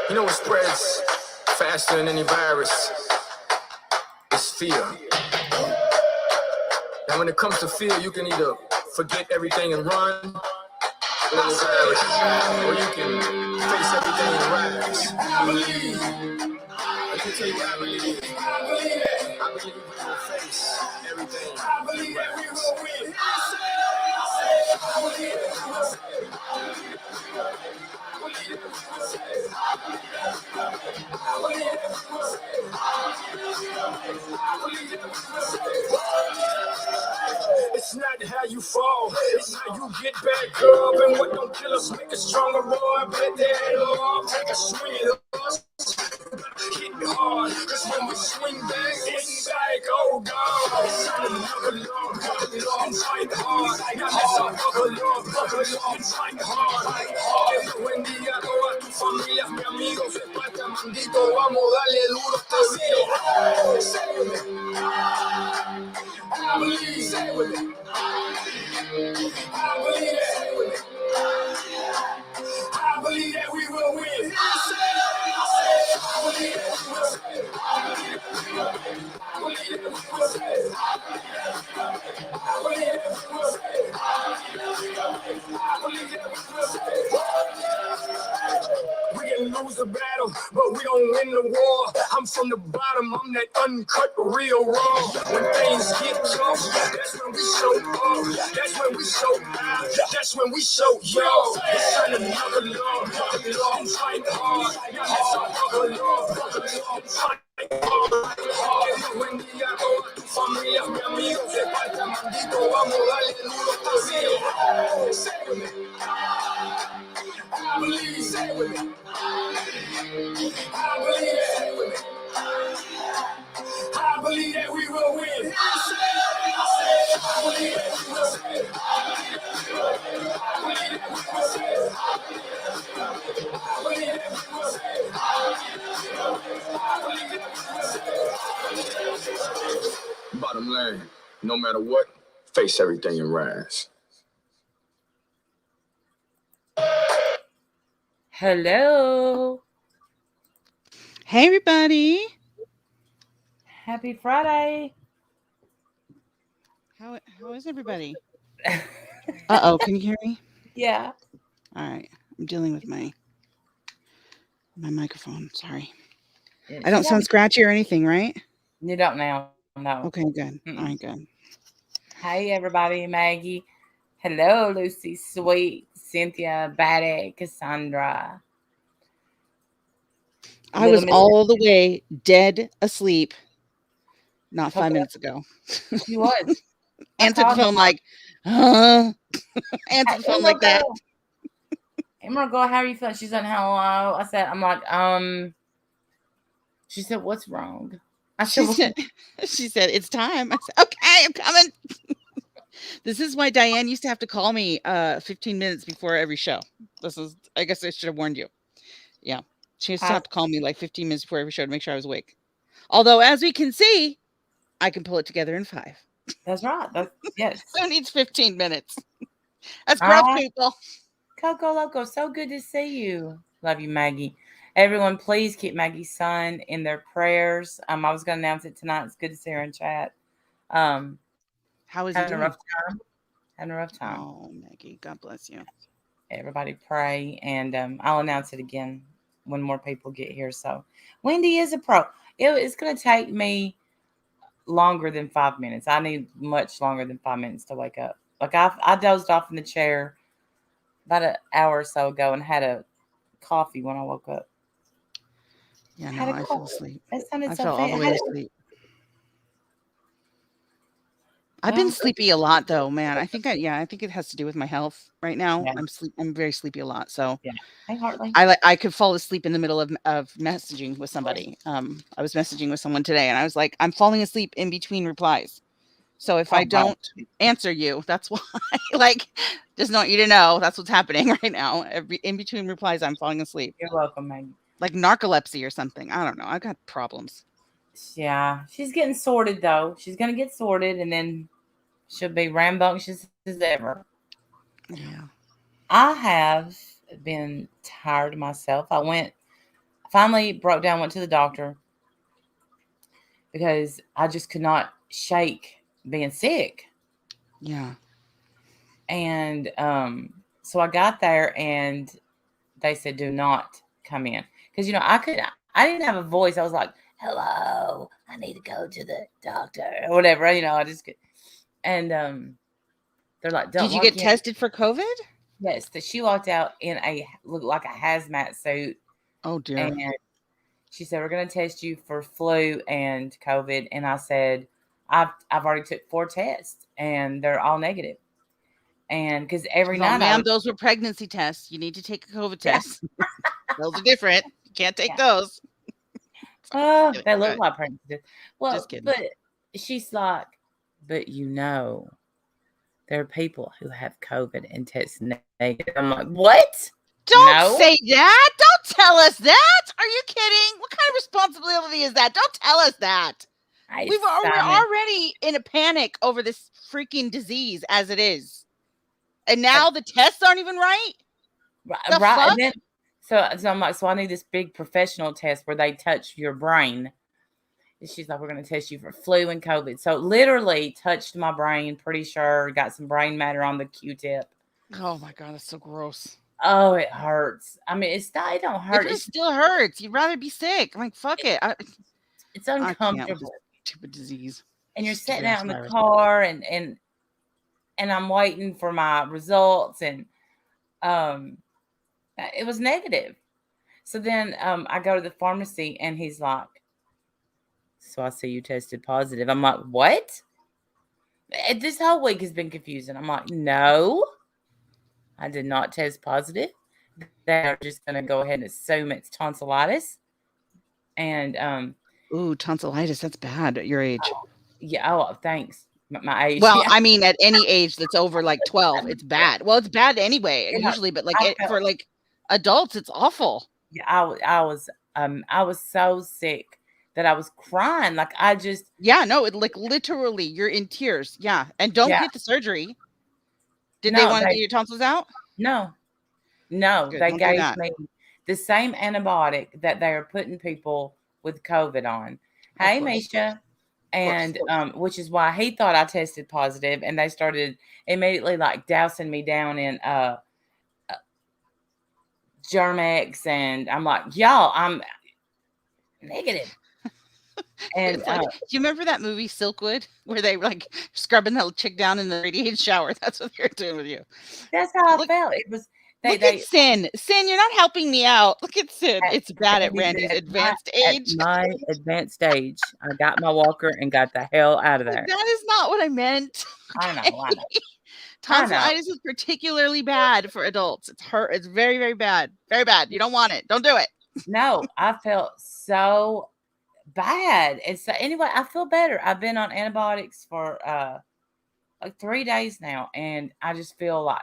You know what spreads faster than any virus? It's fear. And when it comes to fear, you can either forget everything and run, or you can face everything and rise. I believe. Let me tell you what I believe. I believe we will face everything. I believe that we will win. I believe that we will win. It's not how you fall, it's how you get back up. And what don't kill us make us stronger, boy. Bet that up, take a swing. Hit hard, cause when we swing back, oh God. It's time to buckle up, and fight hard. Now let's all buckle up, and fight hard. Buen día a todas tus familias, mi amigos, España, mandito, vamos a darle duro este video. Say with me, I believe, say with me. I believe that, say with me. I believe that we will win. I believe that we will win. I believe that we will win. I believe that we will win. I believe that we will win. We can lose the battle, but we don't win the war. I'm from the bottom, I'm that uncut, real raw. When things get tough, that's when we show up. That's when we show out. That's when we show yo. It's time to buckle up, and fight hard. Now let's all buckle up, and fight hard. Buen día a todas tus familias, mi amigos, España, mandito, vamos a darle duro este video. Say with me. I believe, say with me. I believe that, say with me. I believe that we will win. I believe that we will win. I believe that we will win. I believe that we will win. I believe that we will win. Bottom line, no matter what, face everything and rise. Hello. Hey, everybody. Happy Friday. How is everybody? Uh-oh, can you hear me? Yeah. All right. I'm dealing with my microphone. Sorry. I don't sound scratchy or anything, right? You don't now. No. Okay, good. All right, good. Hey, everybody. Maggie. Hello, Lucy, Sweet, Cynthia, Batty, Cassandra. I was all the way dead asleep not 5 minutes ago. You was. Answered the phone like, huh? Answered the phone like that. Emerald girl, how are you feeling? She said, hello. I said, I'm like, she said, what's wrong? She said, it's time. I said, okay, I'm coming. This is why Diane used to have to call me 15 minutes before every show. I guess I should have warned you. Yeah. She used to have to call me like 15 minutes before every show to make sure I was awake. Although, as we can see, I can pull it together in 5. That's right. Yes. Who needs 15 minutes? That's growth, people. Coco Loco, so good to see you. Love you, Maggie. Everyone, please keep Maggie's son in their prayers. I was going to announce it tonight. It's good to see her in chat. How is he doing? Having a rough time. Oh, Maggie, God bless you. Everybody pray, and I'll announce it again when more people get here. So Wendy is a pro. It's going to take me longer than 5 minutes. I need much longer than 5 minutes to wake up. Like I dozed off in the chair about an hour or so ago and had a coffee when I woke up. Yeah, no, I fell asleep. I fell all the way asleep. I've been sleepy a lot, though, man. I think it has to do with my health right now. Yeah. I'm very sleepy a lot. So yeah. Hey, Hartley. I could fall asleep in the middle of messaging with somebody. I was messaging with someone today, and I was like, I'm falling asleep in between replies. So if I don't answer you, that's why. Like, just want you to know that's what's happening right now. In between replies, I'm falling asleep. You're welcome, Maggie. Like narcolepsy or something. I don't know. I've got problems. Yeah, she's getting sorted though. She's gonna get sorted, and then she'll be rambunctious as ever. Yeah, I have been tired myself. I went Finally broke down, went to the doctor because I just could not shake being sick. Yeah. And so I got there and they said, do not come in. Because, I didn't have a voice. I was like, hello, I need to go to the doctor or whatever. I just could. And they're like, don't Did you walk get in. tested for COVID? Yes, that she walked out in looked like a hazmat suit, Oh dear. and she said, we're going to test you for flu and COVID. And I said, I've already took 4 tests and they're all negative. And because every No, night I ma'am, would, those were pregnancy tests. You need to take a COVID yeah, test. Those are different. You can't take yeah. those. Sorry, just Oh, kidding. they Go look ahead. like pregnancy. Well, Just kidding. but she's like, but there are people who have COVID and test negative. I'm like, what? Don't No, say that. Don't tell us that. Are you kidding? What kind of responsibility is that? Don't tell us that. I We're Simon. already in a panic over this freaking disease as it is. And Uh, now the tests aren't even right? The right, fuck? and then so I'm like, so I need this big professional test where they touch your brain. And she's like, we're going to test you for flu and COVID. So literally touched my brain, pretty sure, got some brain matter on the Q-tip. Oh my God, that's so gross. Oh, it hurts. I mean, it don't Yeah, hurt. but it still hurts. You'd rather be sick. I'm like, fuck it. It's I can't with this uncomfortable. stupid disease. And you're Stupid sitting out ass in the virus. car and I'm waiting for my results and um it was negative. So then I go to the pharmacy and he's like, so I see you tested positive. I'm like, what? This whole week has been confusing. I'm like, no, I did not test positive. They are just going to go ahead and assume it's tonsillitis. And Ooh, tonsillitis. That's bad at your age. yeah, oh, thanks. My age, Well, yeah. I mean, at any age that's over like 12, it's bad. Well, it's bad anyway, You know, usually, but like I felt, for like adults, it's awful. yeah, I was so sick that I was crying. Like I just, Yeah, no, it like literally you're in tears. Yeah. And don't yeah, get the surgery. Did they no, want to get your tonsils out? no, no, Good. they Don't do gave that. me the same antibiotic that they are putting people with COVID on. Of Hey, course. Misha. Of course. And which is why he thought I tested positive, and they started immediately like dousing me down in Germex, and I'm like, y'all, I'm negative. And It's like, do you remember that movie Silkwood where they were like scrubbing the chick down in the radiated shower? That's what they're doing with you. that's how I Look, felt. It was look they at Sin. Sin, you're not helping me out. Look at Sin. at It's bad at Randy, Randy's at advanced age. my advanced age, I got my walker and got the hell out of Like, there. that is not what I meant. I know, Okay. I know, I know. Tonsillitis is particularly bad for adults. It's very, very bad. Very bad. You don't want it. Don't do it. No, I felt so bad. And so anyway, I feel better. I've been on antibiotics for like 3 days now, and I just feel like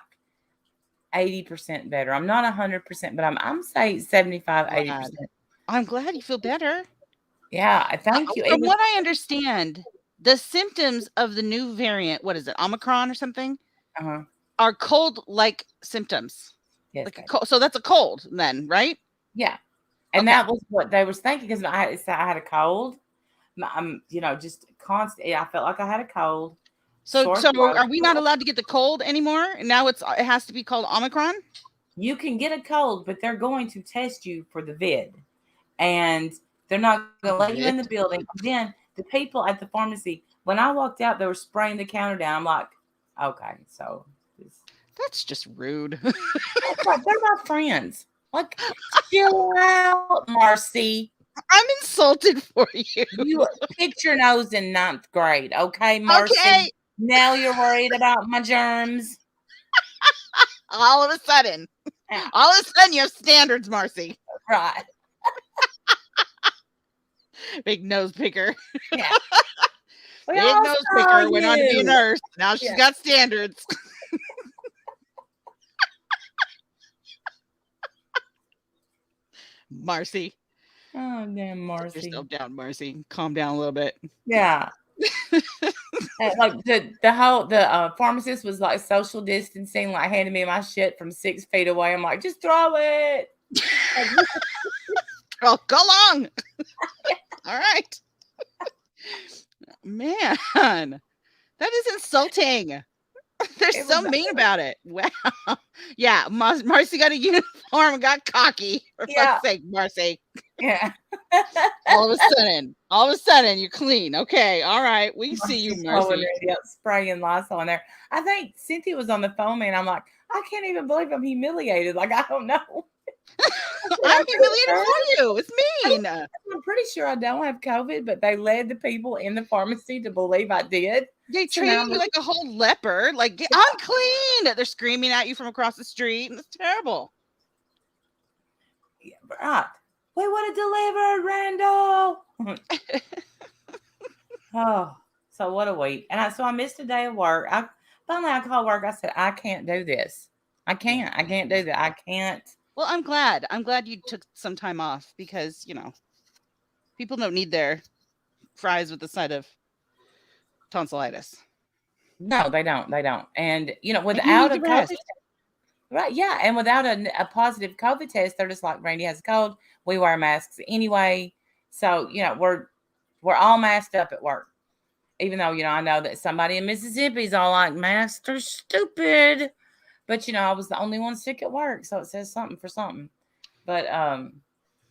80% better. I'm not 100%, but I'm say 75, Glad. 80%. I'm glad you feel better. Yeah, thank you. It From was what I understand, the symptoms of the new variant, what is it, Omicron or something, uh-huh. are cold-like symptoms. Yes, Like a babe. cold, so that's a cold then, right? Yeah. And Okay. that was what they was thinking because I had a cold. I'm, just constant. I felt like I had a cold. So Sore so throat. are we not allowed to get the cold anymore? Now it has to be called Omicron? You can get a cold, but they're going to test you for the vid, and they're not going to let you in the Vid? building. Then the people at the pharmacy, when I walked out, they were spraying the counter down. I'm like, okay, so That's just rude. that's like they're my friends. Like, chill out, Marcy. I'm insulted for you. You picked your nose in 9th grade, okay, Marcy? Okay. Now you're worried about my germs. All of a sudden. Yeah, All of a sudden you have standards, Marcy. right. Big nose picker. Yeah. We Big all nose saw picker went on to be a you. nurse. Now she's Yeah. got standards. Marcy. Oh, damn, Sit Marcy. yourself down, Marcy. Calm down a little bit. Yeah. Like the pharmacist was like social distancing, like handing me my shit from 6 feet away. I'm like, just throw it. Like, Girl, go long. All right. Man, that is insulting. They're It was so mean about it. Wow. Yeah, Marcy got a uniform and got cocky. For yeah, fuck's sake, Marcy. yeah. All of a sudden, you're clean. Okay, all right. We see you, She's holding Marcy. it up, spraying Lysol in there. I think Cynthia was on the phone, and I'm like, I can't even believe I'm humiliated. Like, I don't know. I said, I'm I'm pretty humiliated sure. for you. It's mean. I'm pretty sure I don't have COVID, but they led the people in the pharmacy to believe I did. They So now treated I'm you like, like a whole leper. Like, get unclean. They're screaming at you from across the street. And it's terrible. yeah, right. We would have delivered, Randall. Oh, so what a week. So I missed a day of work. I called work. I said, I can't do this. I can't do that. I can't. Well, I'm glad. I'm glad you took some time off because, people don't need their fries with the side of tonsillitis. No, they don't. They don't. And And you without need a to COVID, rest. right? Yeah, and without a positive COVID test, they're just like, Randy has a cold. We wear masks anyway. So we're all masked up at work. Even though I know that somebody in Mississippi is all like, masks are stupid. But I was the only one sick at work, so it says something for something. But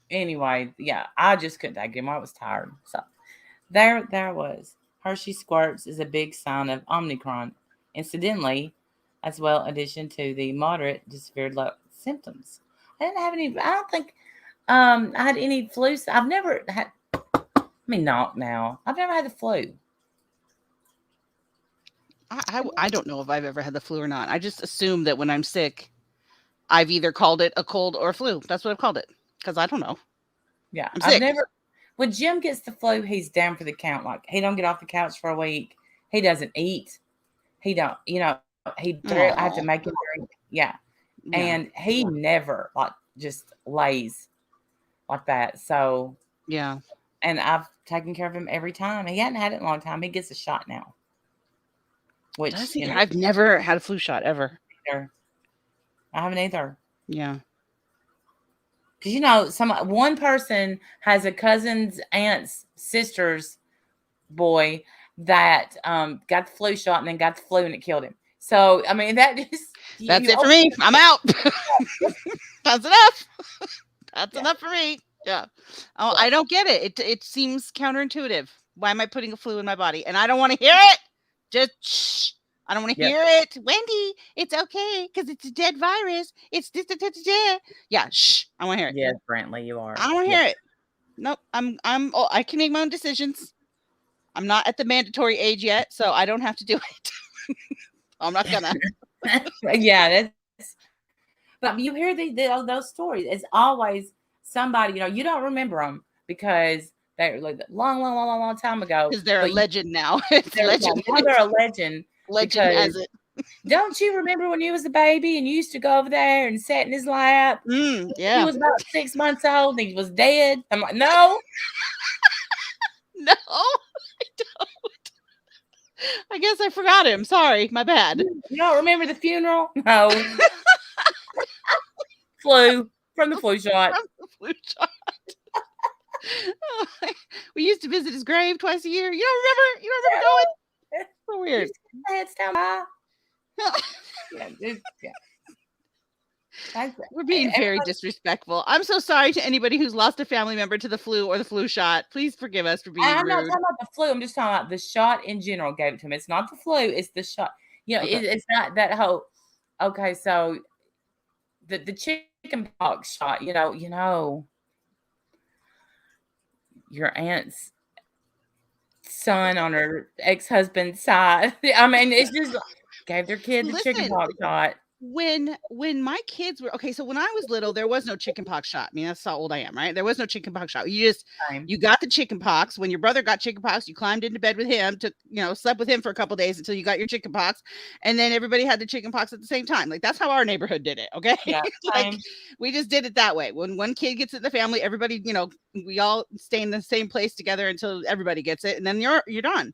anyway, yeah, I just couldn't take it anymore. I was tired. So there it was. Hershey Squirts is a big sign of Omicron. Incidentally, as well, addition to the moderate to severe symptoms. I didn't have any. I don't think I had any flu. I've never had. Let me knock now. I've never had the flu. I don't know if I've ever had the flu or not. I just assume that when I'm sick, I've either called it a cold or a flu. That's what I've called it because I don't know. Yeah, I'm I've sick. never. When Jim gets the flu, he's down for the count. Like he don't get off the couch for a week. He doesn't eat. He don't. He I have to Aw. make him drink. Yeah, Yeah. and he never like just lays like that. So, Yeah. and I've taken care of him every time. He hadn't had it in a long time. He gets a shot now, which Does he? I've never had a flu shot ever. either. I haven't either. Yeah. Because one person has a cousin's aunt's sister's boy that got the flu shot and then got the flu and it killed him. So I mean that is That's it for me. I'm out. That's enough. That's enough for me. Yeah. Oh, I don't get it. It seems counterintuitive. Why am I putting a flu in my body? And I don't want to hear it. Just shh. I don't want to hear it. Wendy, it's okay because it's a dead virus. It's yeah. Shh. I want to hear it. Yes, Brantley, you are. I don't want to hear it. Nope. I can make my own decisions. I'm not at the mandatory age yet, so I don't have to do it. I'm not gonna. Yeah, that's. But you hear those stories. It's always somebody. You don't remember them because they're like long time ago. Because they're a legend now. It's legend. Now they're a legend. Legend has it. Don't you remember when you was a baby and you used to go over there and sit in his lap? Yeah. He was about 6 months old and he was dead. I'm like, no. No, I don't. I guess I forgot him. Sorry, my bad. You don't remember the funeral? No. Flu from the flu shot. From the flu shot. We used to visit his grave twice a year. You don't remember? You don't remember going? So weird. Heads down by. We're being very disrespectful. I'm so sorry to anybody who's lost a family member to the flu or the flu shot. Please forgive us for being rude. I'm not talking about the flu. I'm just talking about the shot in general gave it to him. It's not the flu. It's the shot. It's not that whole. Okay, so the chicken pox shot. Your aunt's son on her ex-husband's side. I mean, it's just gave their kid the chicken pox shot. When my kids were so when I was little, there was no chicken pox shot. I mean, that's how old I am, right? There was no chicken pox shot. You got the chicken pox. When your brother got chicken pox, you climbed into bed with him, slept with him for a couple days until you got your chicken pox, and then everybody had the chicken pox at the same time. Like that's how our neighborhood did it. Okay, yeah, we just did it that way. When one kid gets it in the family, everybody, we all stay in the same place together until everybody gets it, and then you're done.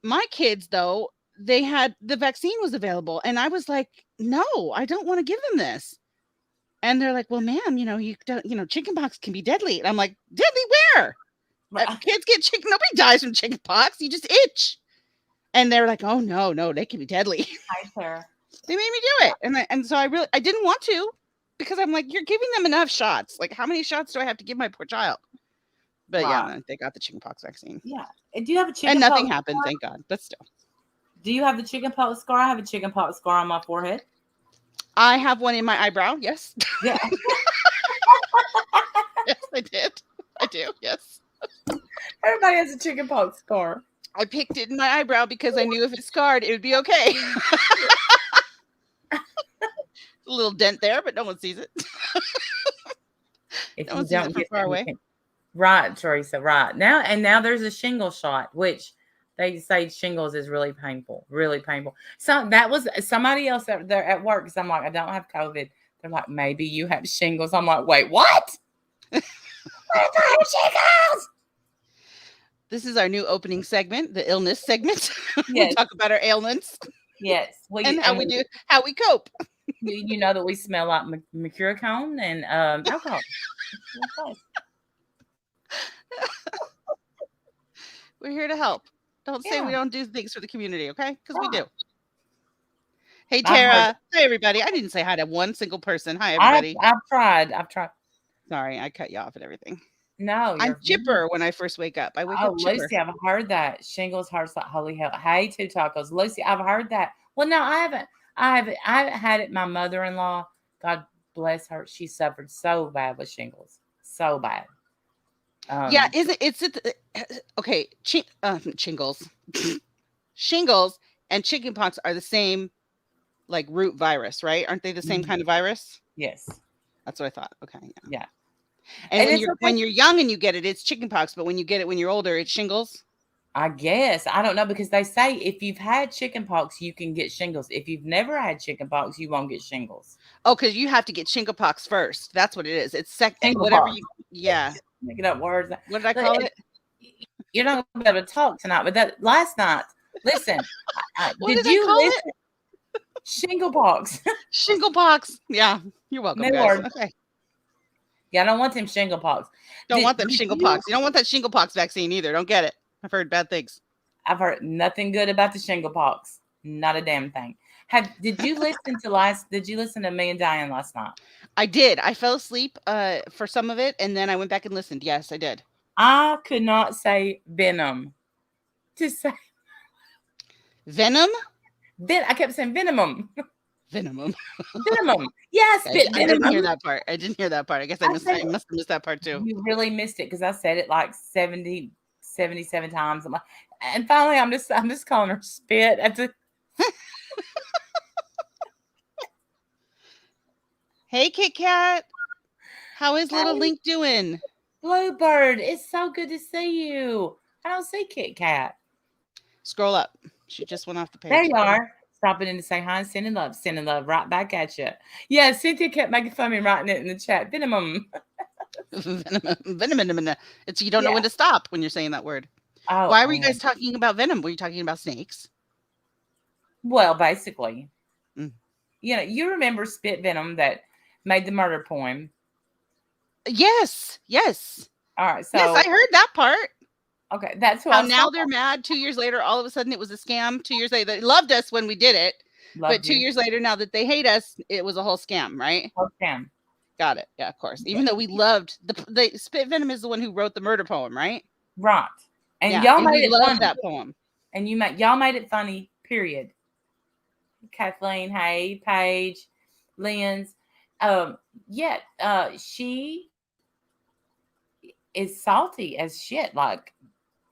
My kids, though, the vaccine was available. And I was like, no, I don't want to give them this. And they're like, "Well, ma'am, you don't, chickenpox can be deadly." And I'm like, "Deadly where? Right. Kids get chicken. Nobody dies from chickenpox. You just itch." And they're like, "Oh no, no, they can be deadly." Hi, Sarah. They made me do it, and so I didn't want to, because I'm like, "You're giving them enough shots. Like, how many shots do I have to give my poor child?" But yeah, Right. no, they got the chickenpox vaccine, Yeah. Do you have a and chicken nothing pox happened, scar? thank God. But still, Do you have the chicken pox scar? I have a chicken pox scar on my forehead. I have one in my eyebrow. Yes, Yeah. yes, I did. I do. Yes, Everybody has a chicken pox scar. I picked it in my eyebrow because I knew if it scarred, it would be okay. A little dent there, but no one sees it. If No you one sees it don't from get far them, you away. can't. Right, Teresa. Right now there's a shingle shot, which they say shingles is really painful, really painful. So that was somebody else that they're at work. Because I'm like, I don't have COVID. They're like, maybe you have shingles. I'm like, wait, what? I have shingles. This is our new opening segment, the illness segment. We Yes, talk about our ailments yes. Well, and how we cope. you know that we smell like mercurocone and alcohol. Okay. We're here to help. Don't say we Yeah, don't do things for the community, okay? Because we right. do. Hey, I've heard. Tara. Hi, everybody. I didn't say hi to one single person. Hi, I've everybody. I've tried. I've tried. Sorry, I cut you off and everything. No, I'm you're fine. chipper when I first wake up. I wake Oh, up chipper. Lucy, I've heard that. Shingles hurts like holy hell. Hey, two tacos. Lucy, I've heard that. Well, no, I haven't. I haven't had it. My mother-in-law, God bless her, she suffered so bad with shingles. So bad. Yeah, Um, isn't it's it? Okay, shingles, shingles, and chickenpox are the same, like, root virus, right? Aren't they the same mhm, kind of virus? yes. That's what I thought. Okay, yeah. Yeah. And And when it's you're okay. young and you get it, it's chickenpox. But when you get it when you're older, it's shingles. I guess. I don't know because they say if you've had chicken pox, you can get shingles. If you've never had chicken pox, you won't get shingles. Oh, because you have to get chickenpox first. That's what it is. It's Shingle whatever pox. you. Yeah. Making up words. What did I Look, call it? you're not gonna be able to talk tonight, but that last night, listen, What did did I you call it? listen? Shingle pox. Shingle pox. Yeah. You're welcome, New guys. word. Okay. Yeah, I don't want them shingle pox. Don't want them Did shingle you? pox. You don't want that shingle pox vaccine either. Don't get it. I've heard bad things. I've heard nothing good about the shingle pox. Not a damn thing. Did you listen to last? Did you listen to me and Diane last night? I did. I fell asleep for some of it, and then I went back and listened. Yes, I did. I could not say venom. Just say Venom? I kept saying venomum. Venomum. Venomum. Yeah, I spit I didn't hear venomum. that part. I didn't hear that part. I guess I I missed. said I must have missed that part too. you really missed it because I said it like 77 times. And finally, I'm just calling her spit. Hey, Kit Kat. How is little Hey, Link doing? Bluebird, it's so good to see you. I don't see Kit Kat. Scroll up. She just went off the There page. you are. Stopping in to say hi and sending love right back at you. Yeah, Cynthia kept making fun of me writing it in the chat. Venomum. Venom. It's you don't know Yeah. when to stop when you're saying that word. Oh, Why were you guys talking about venom? Were you talking about snakes? well, basically, Mm. you remember Spit Venom that made the murder poem. Yes. Yes. All right, Yes, I so heard that part. okay, that's who I How was now talking they're about. mad 2 years later, all of a sudden it was a scam. 2 years later, they loved us when we did it, but Loved 2 you. years later, now that they hate us, it was a whole scam, right? Love Cam. Got it. Yeah, of course. Yeah. Even though we loved the Spit Venom is the one who wrote the murder poem, right? Right. And Yeah, y'all and we made it loved funny. that poem. And y'all made it funny, period. Kathleen, hey, Paige, Lynn's. Yeah, she is salty as shit. Like,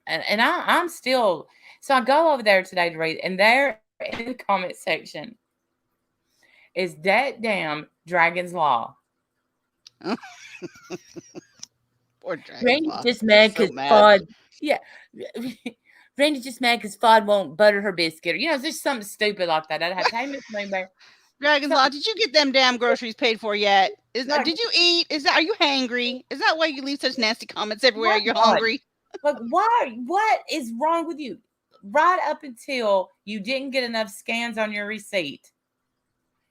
and I'm still. So I go over there today to read, and there in the comment section is that damn Dragon's Law. Poor Dragon's Randy's Law. just I'm mad so because mad. Fod. Yeah. Randy's just mad because Fod won't butter her biscuit. Or, just something stupid like that. I'd have to, hey, Miss Moonbear. Dragon's Law, Something did you get them damn groceries paid for yet? like, Did you eat? Are you hangry? Is that why you leave such nasty comments everywhere? my You're God. hungry. Like, what is wrong with you? Right up until you didn't get enough scans on your receipt,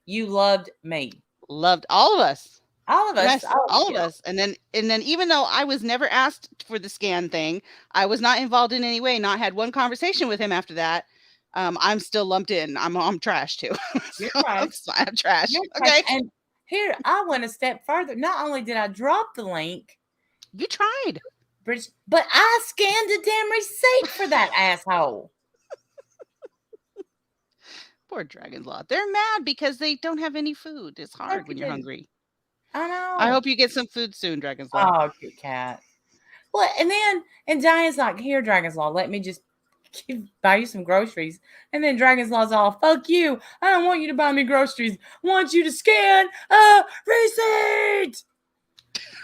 you loved me. Loved all of us. All of us. Yes, all of Yeah. us. And then even though I was never asked for the scan thing, I was not involved in any way, not had one conversation with him after that. I'm still lumped in. I'm trash too. You're So trash. I'm trash. You're trash. Okay. And here, I went a step further. Not only did I drop the link, You tried. British, but I scanned a damn receipt for that asshole. Poor Dragon's Law. They're mad because they don't have any food. It's hard when you're Freaking- hungry. I I know. hope you get some food soon, Dragon's Law. Oh, Kit Kat. Well, and Diane's like, here, Dragon's Law, let me just buy you some groceries. And then Dragon's Law's all, fuck you. I don't want you to buy me groceries. I want you to scan a receipt.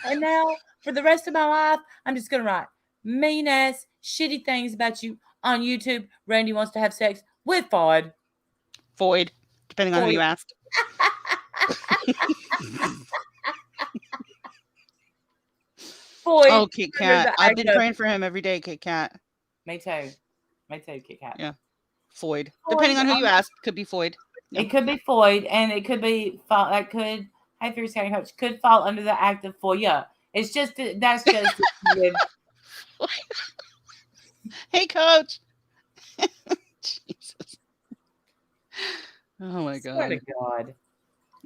And now, for the rest of my life, I'm just going to write mean ass, shitty things about you on YouTube. Randy wants to have sex with Fod. Void, depending on who Void. you ask. Boy, Oh, Kit Kat. I've been praying for him every day, Kit Kat. Me too. Me too, Kit Kat. Yeah. Foyd. Depending on who you ask, could be Foyd. It could be Floyd, and it could be that could. Hey, Fierce County Coach could fall under the act of FOIA. It's just that's just with, Hey, Coach. Jesus. Oh my swear to God. God.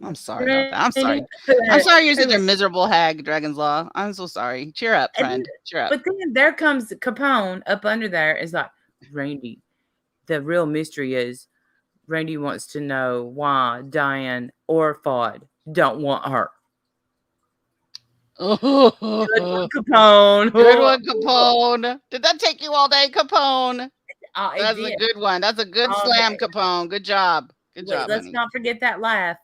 I'm sorry about that. I'm sorry. I'm sorry you're such a miserable hag, Dragon's Law. I'm so sorry. Cheer up, friend. Cheer up. But then there comes Capone up under there. Is like, Randy, the real mystery is Randy wants to know why Diane or Fod don't want her. Good one, Capone. Good one, Capone. Did that take you all day, Capone? That's It a did. good one. That's a good All slam, day. Capone. Good job. Good Wait, job, let's honey. not forget that laugh.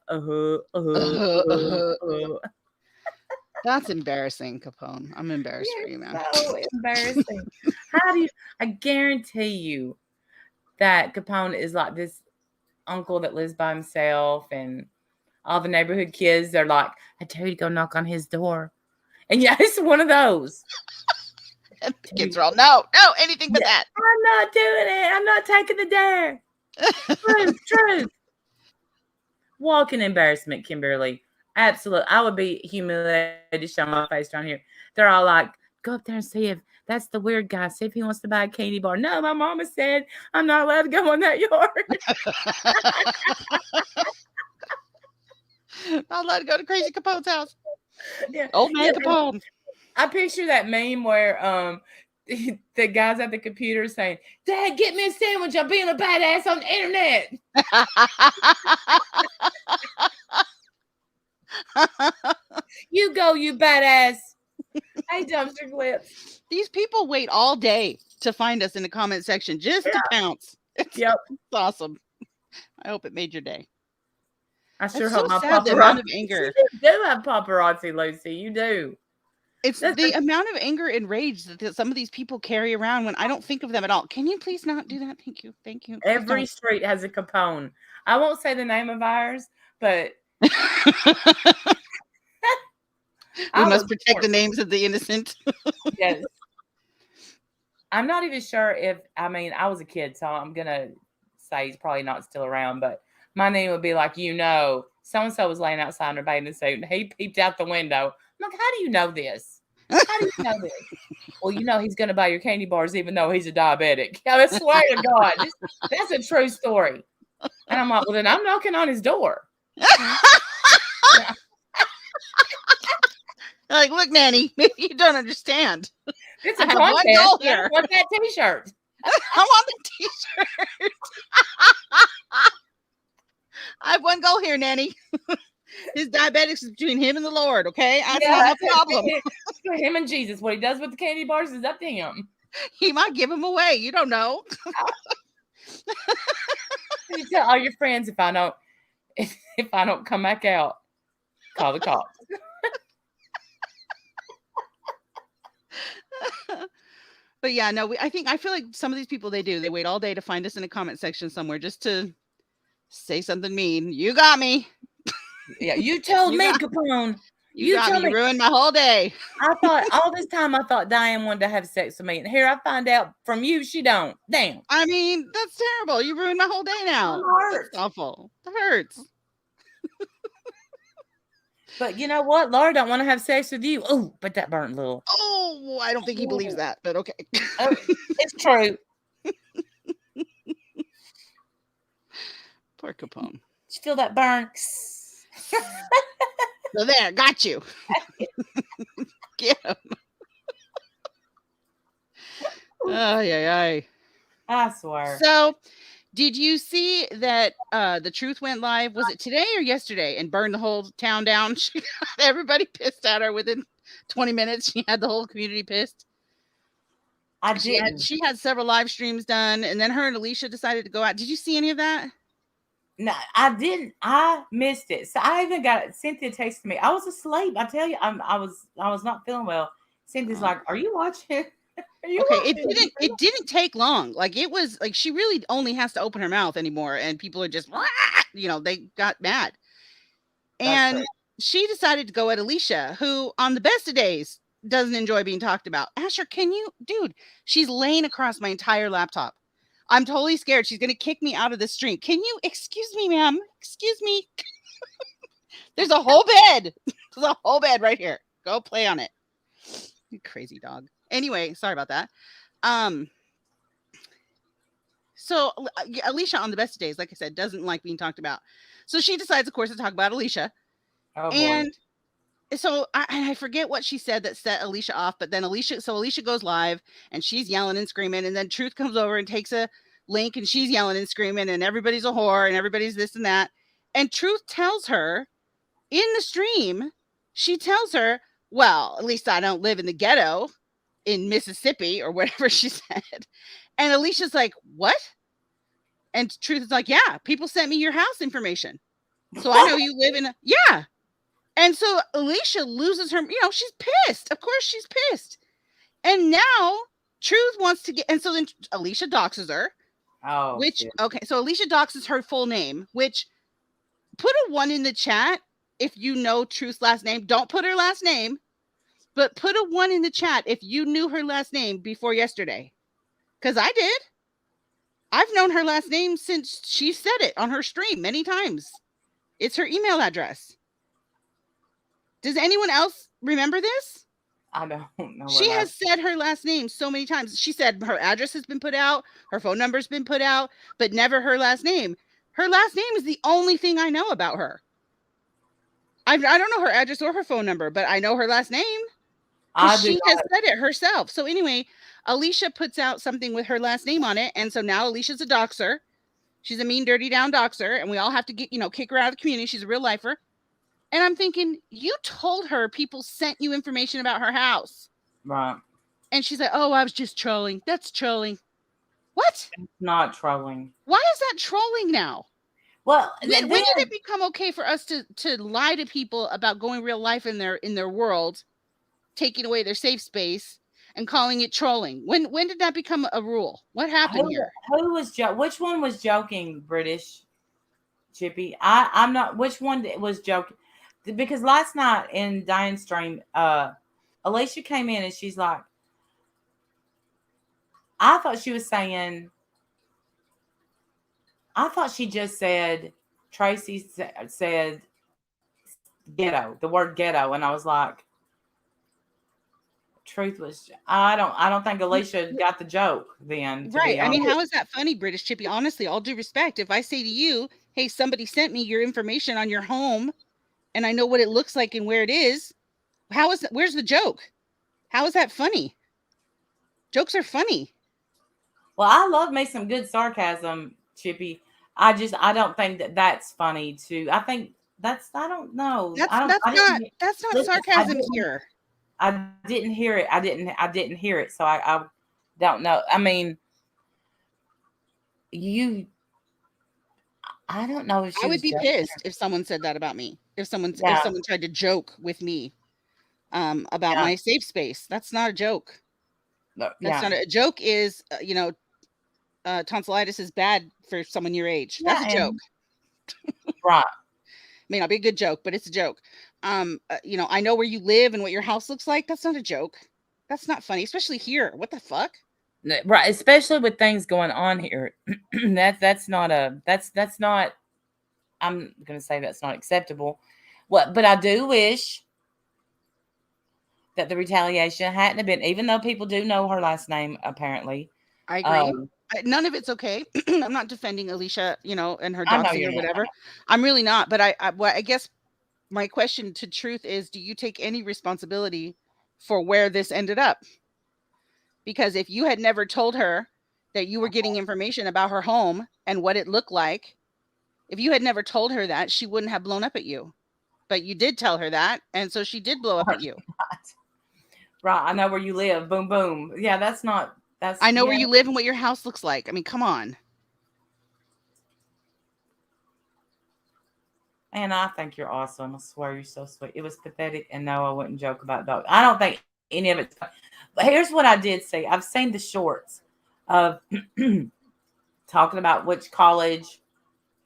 That's embarrassing, Capone. I'm embarrassed for you, man. So embarrassing. How do you? I guarantee you that Capone is like this uncle that lives by himself, and all the neighborhood kids, they're like, I tell you to go knock on his door. And yeah, it's one of those. The kids are all, no, anything but that. I'm not doing it. I'm not taking the dare. Truth. Walking embarrassment, Kimberly. Absolutely. I would be humiliated to show my face down here. They're all like, go up there and see if that's the weird guy. See if he wants to buy a candy bar. No, my mama said I'm not allowed to go in that yard. Not allowed to go to Crazy Capone's house. Yeah. Old man Capone. I picture that meme where the guys at the computer saying, Dad, get me a sandwich. I'm being a badass on the internet. You go, you badass. Hey, dumpster clips. These people wait all day to find us in the comment section just to pounce. Yep. It's awesome. I hope it made your day. I sure It's hope so my sad, the paparazzi. amount of anger. You do have paparazzi, Lucy. You do. It's the amount of anger and rage that some of these people carry around when I don't think of them at all. Can you please not do that? Thank you. Thank you. Please Every don't. street has a Capone. I won't say the name of ours, but We I must was protect born- the names of the innocent. Yes. I'm not even sure if, I mean, I was a kid, so I'm going to say he's probably not still around, but my name would be like, so-and-so was laying outside in her bathing suit, and he peeped out the window. I'm like, how do you know this? How do you know this? Well, he's going to buy your candy bars even though he's a diabetic. I swear to God, that's a true story. And I'm like, well, then I'm knocking on his door. Like, look, Nanny, maybe you don't understand. It's I a have one contest. goal I here. want that T-shirt. I want the t-shirt. I have one goal here, Nanny. His diabetics is between him and the Lord, okay? That's not my problem. It's for him and Jesus. What he does with the candy bars is up to him. He might give them away. You don't know. You tell all your friends if I don't come back out, call the cops. But yeah, no, I feel like some of these people, they wait all day to find us in a comment section somewhere just to say something mean. You got me. Yeah, you told me, Capone. You got me. You ruined my whole day. I thought all this time Diane wanted to have sex with me, and here I find out from you she don't. Damn. I mean, that's terrible. You ruined my whole day now. It hurts. That's awful. It hurts. But you know what? Laura don't want to have sex with you. Oh, but that burnt a little. Oh, I don't think he believes Ooh. that, but okay. Oh, it's true. Poor Capone. Did you feel that burn? So there, got you. Get him. Ay, ay, ay. I swear. So, did you see that the Truth went live? Was it today or yesterday and burned the whole town down? She got everybody pissed at her within 20 minutes. She had the whole community pissed. I didn't. She had several live streams done, and then her and Alicia decided to go out. Did you see any of that? No, I didn't. I missed it. So I even got Cynthia texted me. I was asleep. I tell you, I was not feeling well. Cynthia's Oh. like, "Are you watching? Are you Okay, watching?" it didn't take long. Like it was like she really only has to open her mouth anymore, and people are just they got mad. That's true. And she decided to go at Alicia, who on the best of days doesn't enjoy being talked about. Asher, can you, dude? She's laying across my entire laptop. I'm totally scared. She's gonna kick me out of the stream. Can you excuse me, ma'am? Excuse me. There's a whole bed. There's a whole bed right here. Go play on it. You crazy dog. Anyway, sorry about that. So Alicia on the best of days, like I said, doesn't like being talked about. So she decides, of course, to talk about Alicia. Oh boy. And so I forget what she said that set Alicia off, but then Alicia goes live and she's yelling and screaming, and then Truth comes over and takes a link and she's yelling and screaming, and everybody's a whore and everybody's this and that. And Truth tells her in the stream, she tells her, well, at least I don't live in the ghetto in Mississippi or whatever she said. And Alicia's like, what? And Truth is like, yeah, people sent me your house information. So I know you live in a, yeah. And so Alicia loses her, she's pissed. Of course she's pissed. And now Truth wants to get, and so then Alicia doxes her. Oh, which, shit. okay, so Alicia doxes her full name, which put a 1 in the chat if you know Truth's last name. Don't put her last name, but put a 1 in the chat if you knew her last name before yesterday. Because I did. I've known her last name since she said it on her stream many times. It's her email address. Does anyone else remember this? I don't know. She has said her last name so many times. She said her address has been put out, her phone number's been put out, but never her last name. Her last name is the only thing I know about her. I don't know her address or her phone number, but I know her last name. She has said it herself. So anyway, Alicia puts out something with her last name on it, and so now Alicia's a doxer. She's a mean, dirty down doxer, and we all have to get, kick her out of the community. She's a real lifer. And I'm thinking, you told her people sent you information about her house. Right. And she's like, oh, I was just trolling. That's trolling. What? It's not trolling. Why is that trolling now? Well, when did it become okay for us to lie to people about going real life in their world, taking away their safe space, and calling it trolling? When did that become a rule? What happened here? Who was which one was joking, British Chippy? I'm not. Which one was joking? Because last night in Diane's stream, Alicia came in and she's like, I thought she was saying, I thought she just said, Tracy said ghetto, the word ghetto. And I was like, Truth was, I don't think Alicia got the joke then. Right. I mean, how is that funny, British Chippy? Honestly, all due respect, if I say to you, hey, somebody sent me your information on your home and I know what it looks like and where it is, where's the joke? How is that funny? Jokes are funny. Well, I love me some good sarcasm, Chippy. I don't think that's funny too. I think I don't know. That's not sarcasm here. I didn't hear it. I didn't hear it. So I don't know. I mean, I don't know if I would be pissed if someone said that about me. If someone tried to joke with me about my safe space. That's not a joke. That's not a joke. Is tonsillitis is bad for someone your age. That's a joke. Right. May not be a good joke, but it's a joke. I know where you live and what your house looks like. That's not a joke. That's not funny, especially here. What the fuck? Right, especially with things going on here. that's not I'm gonna say that's not acceptable. What? But I do wish that the retaliation hadn't have been, even though people do know her last name apparently. I agree. Um, None of it's okay. I'm not defending Alicia, and her I know doxing you're or not. whatever. I'm really not. But I guess my question to Truth is, do you take any responsibility for where this ended up? Because if you had never told her that you were getting information about her home and what it looked like, if you had never told her that, she wouldn't have blown up at you. But you did tell her that, and so she did blow up at you. Right. I know where you live. Boom, boom. Yeah, that's not. That's I know where yeah. you live and what your house looks like. I mean, come on. And I think you're awesome. I swear you're so sweet. It was pathetic, and no, I wouldn't joke about dog. I don't think any of it's. But here's what I did see. I've seen the shorts of talking about which college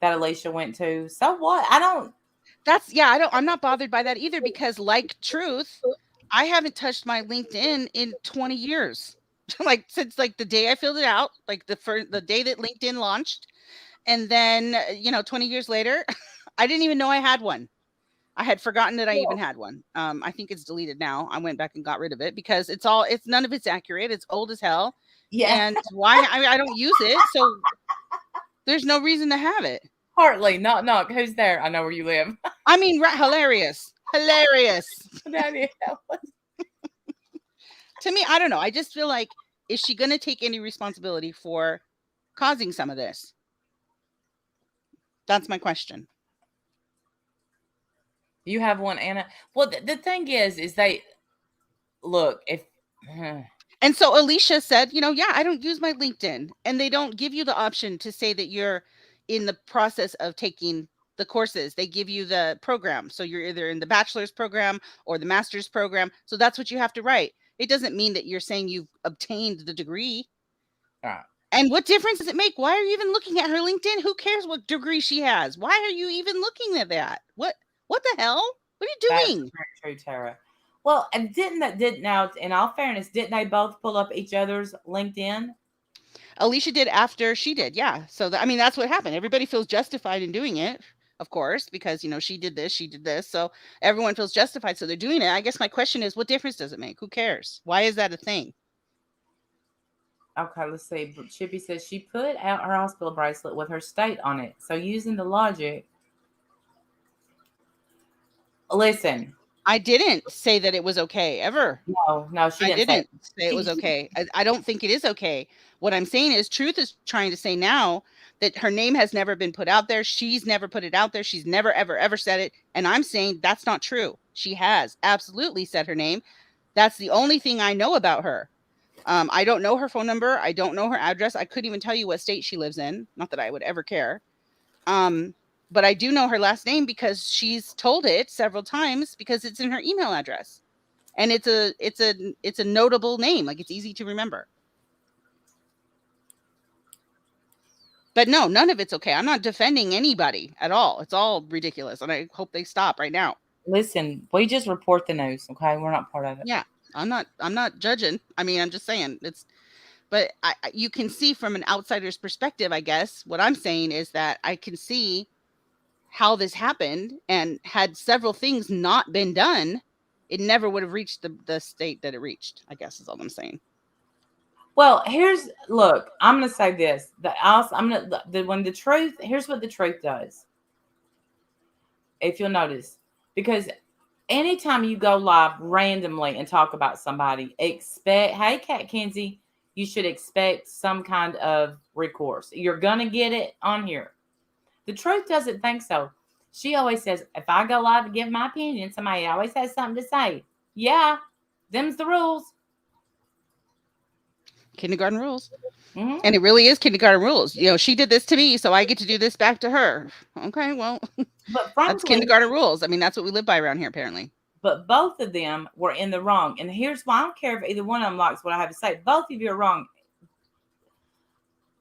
that Alicia went to. So what? I don't. That's I'm not bothered by that either because like Truth, I haven't touched my LinkedIn in 20 years. Like since like the day I filled it out, like the day that LinkedIn launched, and then 20 years later, I didn't even know I had one. I had forgotten that I even had one. I think it's deleted now. I went back and got rid of it because it's none of it's accurate. It's old as hell. Yeah, And why? I mean, I don't use it, so there's no reason to have it. Hartley, knock knock. Who's there? I know where you live. I mean, hilarious, hilarious. Daddy, To me, I don't know. I just feel like, is she going to take any responsibility for causing some of this? That's my question. you have one, Anna. Well, the thing is they look if. And so Alicia said, yeah, I don't use my LinkedIn. And they don't give you the option to say that you're in the process of taking the courses. They give you the program. So you're either in the bachelor's program or the master's program. So that's what you have to write. It doesn't mean that you're saying you've obtained the degree. Right. And what difference does it make? Why are you even looking at her LinkedIn? Who cares what degree she has? Why are you even looking at that? What the hell? What are you That's doing? very true, Tara. Well, and did now in all fairness, didn't they both pull up each other's LinkedIn? Alicia did after she did. Yeah. So I mean, that's what happened. Everybody feels justified in doing it, of course, because she did this, she did this. So everyone feels justified. So they're doing it. I guess my question is, what difference does it make? Who cares? Why is that a thing? Okay, let's see. Chippy says she put out her hospital bracelet with her state on it. So using the logic, listen. I didn't say that it was okay ever. No, she I didn't say. didn't say it was okay. I don't think it is okay. What I'm saying is Truth is trying to say now that her name has never been put out there. She's never put it out there. She's never, ever, ever said it. And I'm saying that's not true. She has absolutely said her name. That's the only thing I know about her. I don't know her phone number. I don't know her address. I couldn't even tell you what state she lives in. Not that I would ever care. But I do know her last name because she's told it several times because it's in her email address. And it's a notable name. Like it's easy to remember. But no, none of it's okay. I'm not defending anybody at all. It's all ridiculous. And I hope they stop right now. Listen, we just report the news, okay? We're not part of it. Yeah. I'm not judging. I mean, I'm just saying but you can see from an outsider's perspective, I guess, what I'm saying is that I can see how this happened, and had several things not been done, it never would have reached the state that it reached, I guess is all I'm saying. Well, look, I'm going to say this. Here's what the truth does. If you'll notice, because anytime you go live randomly and talk about somebody, hey, Kat Kenzie, you should expect some kind of recourse. You're going to get it on here. The truth doesn't think so. She always says, if I go live to give my opinion, somebody always has something to say. Yeah, them's the rules. Kindergarten rules. Mm-hmm. And it really is kindergarten rules. She did this to me, so I get to do this back to her. Okay, well, but frankly, that's kindergarten rules. I mean, that's what we live by around here, apparently. But both of them were in the wrong. And here's why. I don't care if either one of them likes what I have to say. Both of you are wrong.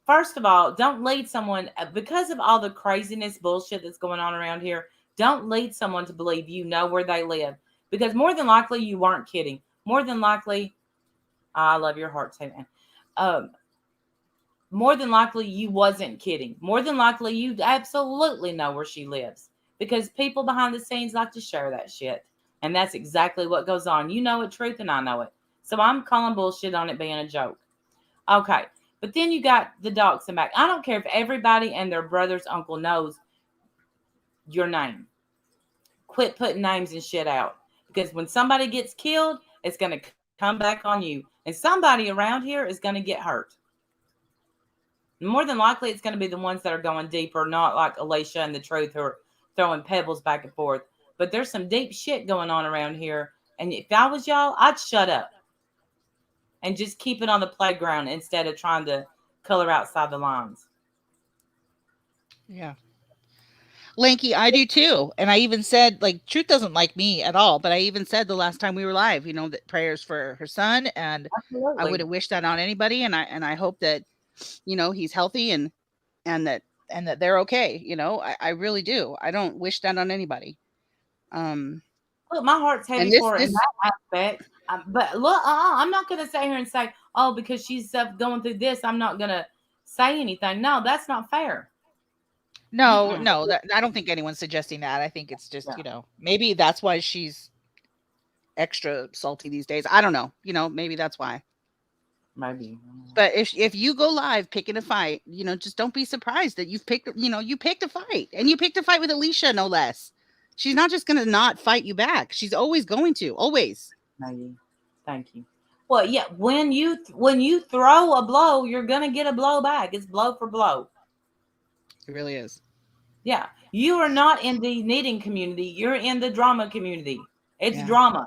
First of all, don't lead someone, because of all the craziness bullshit that's going on around here, don't lead someone to believe you know where they live. Because more than likely, you weren't kidding. More than likely, I love your heart too, man. More than likely, you wasn't kidding. More than likely, you absolutely know where she lives. because people behind the scenes like to share that shit. And that's exactly what goes on. You know it, truth, and I know it. So I'm calling bullshit on it being a joke. Okay. But then you got the doxing back. I don't care if everybody and their brother's uncle knows your name. Quit putting names and shit out. Because when somebody gets killed, it's going to come back on you. And somebody around here is going to get hurt. More than likely, it's going to be the ones that are going deeper, not like Alicia and the truth who are throwing pebbles back and forth. But there's some deep shit going on around here. And if I was y'all, I'd shut up and just keep it on the playground instead of trying to color outside the lines. Yeah. Lanky, I do too. And I even said, like, Truth doesn't like me at all, but I even said the last time we were live, that prayers for her son, and I Absolutely. wouldn't wish that on anybody. And I hope that, he's healthy, and that they're okay. I really do. I don't wish that on anybody. Um, Look, my heart's and heavy this for her in this that aspect. But look, I'm not going to sit here and say, oh, because she's going through this, I'm not going to say anything. No, that's not fair. no, Mm-mm. no, that I don't think anyone's suggesting that. I think it's just, Yeah, maybe that's why she's extra salty these days. I don't know. Maybe that's why. maybe. But if you go live picking a fight, just don't be surprised that you picked a fight, and you picked a fight with Alicia, no less. She's not just going to not fight you back. She's always going to, always. Maybe. Thank you. Well, yeah, when you throw a blow, you're gonna get a blow back. It's blow for blow. It really is. Yeah. You are not in the knitting community. You're in the drama community. It's Yeah. drama.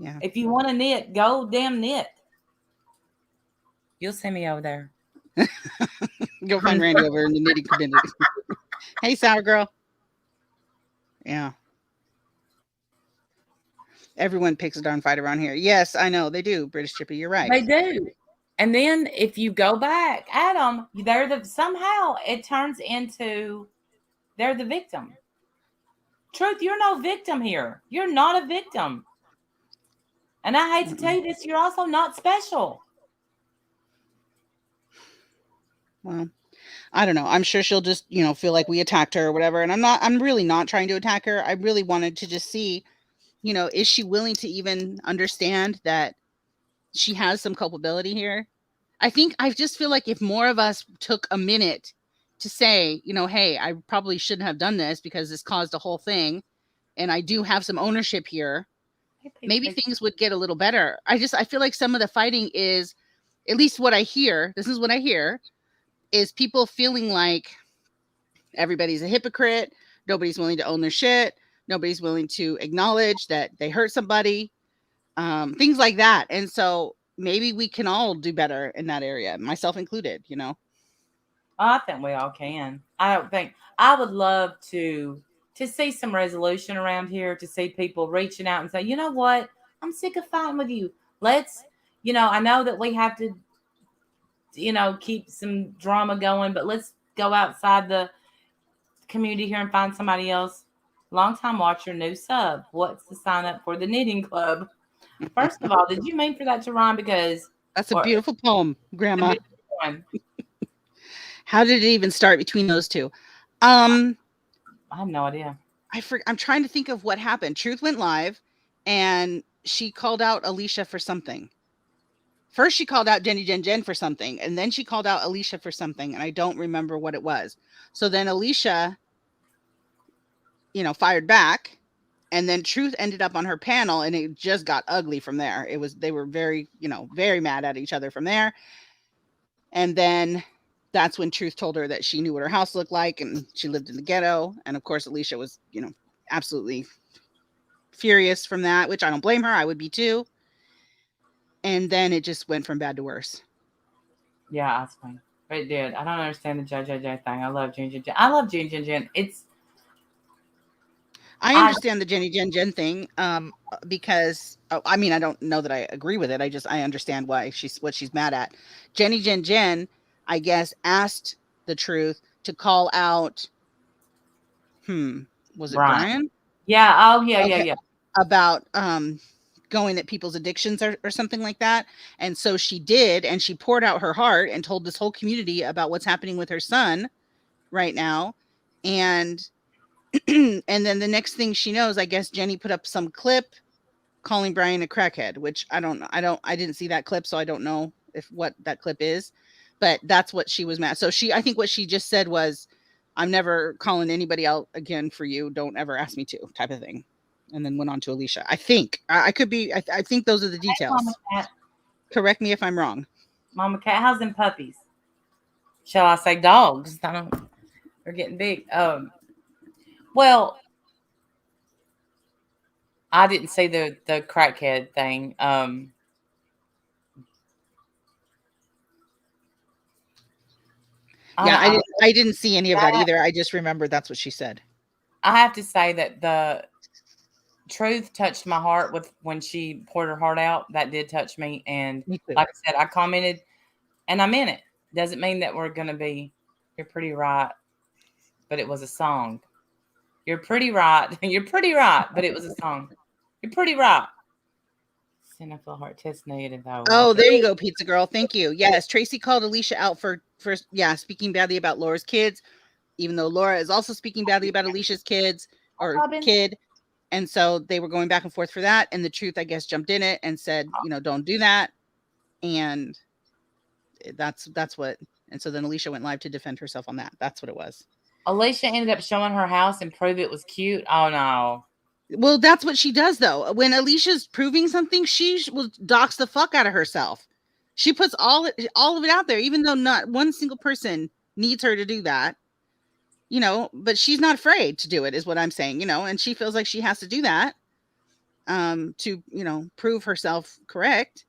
Yeah. If you want to knit, go damn knit. You'll see me over there. Go find Randy over in the knitting community. Hey, sour girl. Yeah. Everyone picks a darn fight around here. Yes, I know they do. British Chippy, you're right. They do. And then if you go back at them, they're the somehow it turns into they're the victim. Truth, you're no victim here. You're not a victim. And I hate to tell Mm-mm. you this, you're also not special. Well, I don't know. I'm sure she'll just, feel like we attacked her or whatever. And I'm really not trying to attack her. I really wanted to just see, is she willing to even understand that she has some culpability here? I just feel like if more of us took a minute to say, hey, I probably shouldn't have done this because this caused a whole thing, and I do have some ownership here, maybe things would get a little better. I feel like some of the fighting is, at least what I hear, this is what I hear, is people feeling like everybody's a hypocrite, nobody's willing to own their shit, nobody's willing to acknowledge that they hurt somebody, things like that. And so maybe we can all do better in that area, myself included. I think we all can. I don't think I would love to see some resolution around here, to see people reaching out and say, you know what? I'm sick of fighting with you. Let's, I know that we have to, keep some drama going, but let's go outside the community here and find somebody else. Long time watcher, new sub. What's the sign up for the knitting club? First of all, did you mean for that to rhyme? Because That's a or beautiful poem, a Grandma. beautiful one. How did it even start between those two? Um, I have no idea. I'm trying to think of what happened. Truth went live, and she called out Alicia for something. First, she called out Jenny Jen Jen for something, and then she called out Alicia for something, and I don't remember what it was. So then Alicia, fired back, and then Truth ended up on her panel, and it just got ugly from there. They were very, very mad at each other from there. And then that's when Truth told her that she knew what her house looked like and she lived in the ghetto. And of course, Alicia was, absolutely furious from that, which I don't blame her. I would be too. And then it just went from bad to worse. Yeah, that's fine. It did. I don't understand the JJJ thing. I love Jin Jin Jin. I love Jin Jin Jin. I I understand the Jenny Jen Jen thing, because I mean, I don't know that I agree with it. I understand why what she's mad at. Jenny Jen Jen, I guess, asked the Truth to call out. Was it Brian. Brian? Yeah. Oh yeah. Yeah. Okay, Yeah. about going at people's addictions, or something like that. And so she did, and she poured out her heart and told this whole community about what's happening with her son right now. And And then the next thing she knows, I guess Jenny put up some clip calling Brian a crackhead, which I don't know. I didn't see that clip, so I don't know if what that clip is. But that's what she was mad. So I think what she just said was, "I'm never calling anybody out again for you. Don't ever ask me to," type of thing. And then went on to Alicia. I think I could be. I think those are the Mama details. cat, Correct me if I'm wrong. Mama cat, how's them puppies? Shall I say dogs? I don't. They're getting big. Well, I didn't see the crackhead thing. Yeah, I, I didn't see any of that I, either. I just remember that's what she said. I have to say that the truth touched my heart with when she poured her heart out. That did touch me, and Me too. like I said, I commented, and I'm in it. Doesn't mean that we're gonna be. You're pretty right, but it was a song. You're pretty right. You're pretty right, but it was a song. You're pretty right. Cynical heart test negative though. Oh, there you Okay. go, pizza girl. Thank you. Yes, Tracy called Alicia out for yeah, speaking badly about Laura's kids, even though Laura is also speaking badly about Alicia's kids or Robin. kid. And so they were going back and forth for that. And the truth, I guess, jumped in it and said, don't do that. And that's what. And so then Alicia went live to defend herself on that. That's what it was. Alicia ended up showing her house and proved it was cute. Oh no. Well, that's what she does, though. When Alicia's proving something, she will dox the fuck out of herself. She puts all of it out there, even though not one single person needs her to do that. But she's not afraid to do it, is what I'm saying. And she feels like she has to do that to prove herself correct.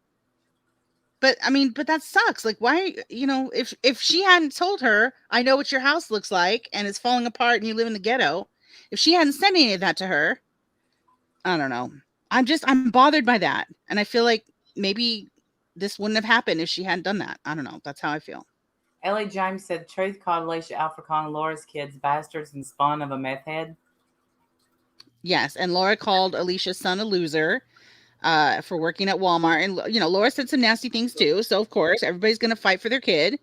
But I mean, but that sucks. Like, why? If she hadn't told her, I know what your house looks like and it's falling apart and you live in the ghetto. If she hadn't said any of that to her, I don't know. I'm bothered by that. And I feel like maybe this wouldn't have happened if she hadn't done that. I don't know. That's how I feel. Ellie James said truth called Alicia out for calling Laura's kids bastards and spawn of a meth head. Yes. And Laura called Alicia's son a loser for working at Walmart. And, Laura said some nasty things too. So, of course, everybody's going to fight for their kid.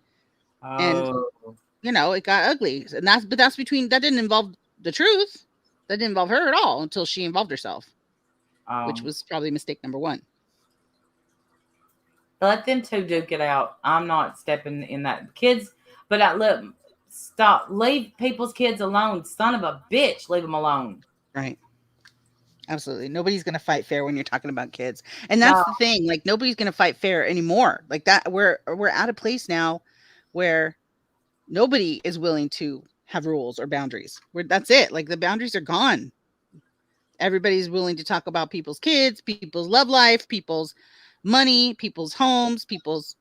And, Oh. it got ugly. And that didn't involve the truth. That didn't involve her at all until she involved herself, which was probably mistake number one. Let them two duke it out. I'm not stepping in that. Kids, but look, stop. Leave people's kids alone. Son of a bitch, leave them alone. Right. Absolutely. Nobody's going to fight fair when you're talking about kids. And that's the thing. Like, nobody's going to fight fair anymore. Like that, we're at a place now where nobody is willing to have rules or boundaries. That's it. Like, the boundaries are gone. Everybody's willing to talk about people's kids, people's love life, people's money, people's homes, people's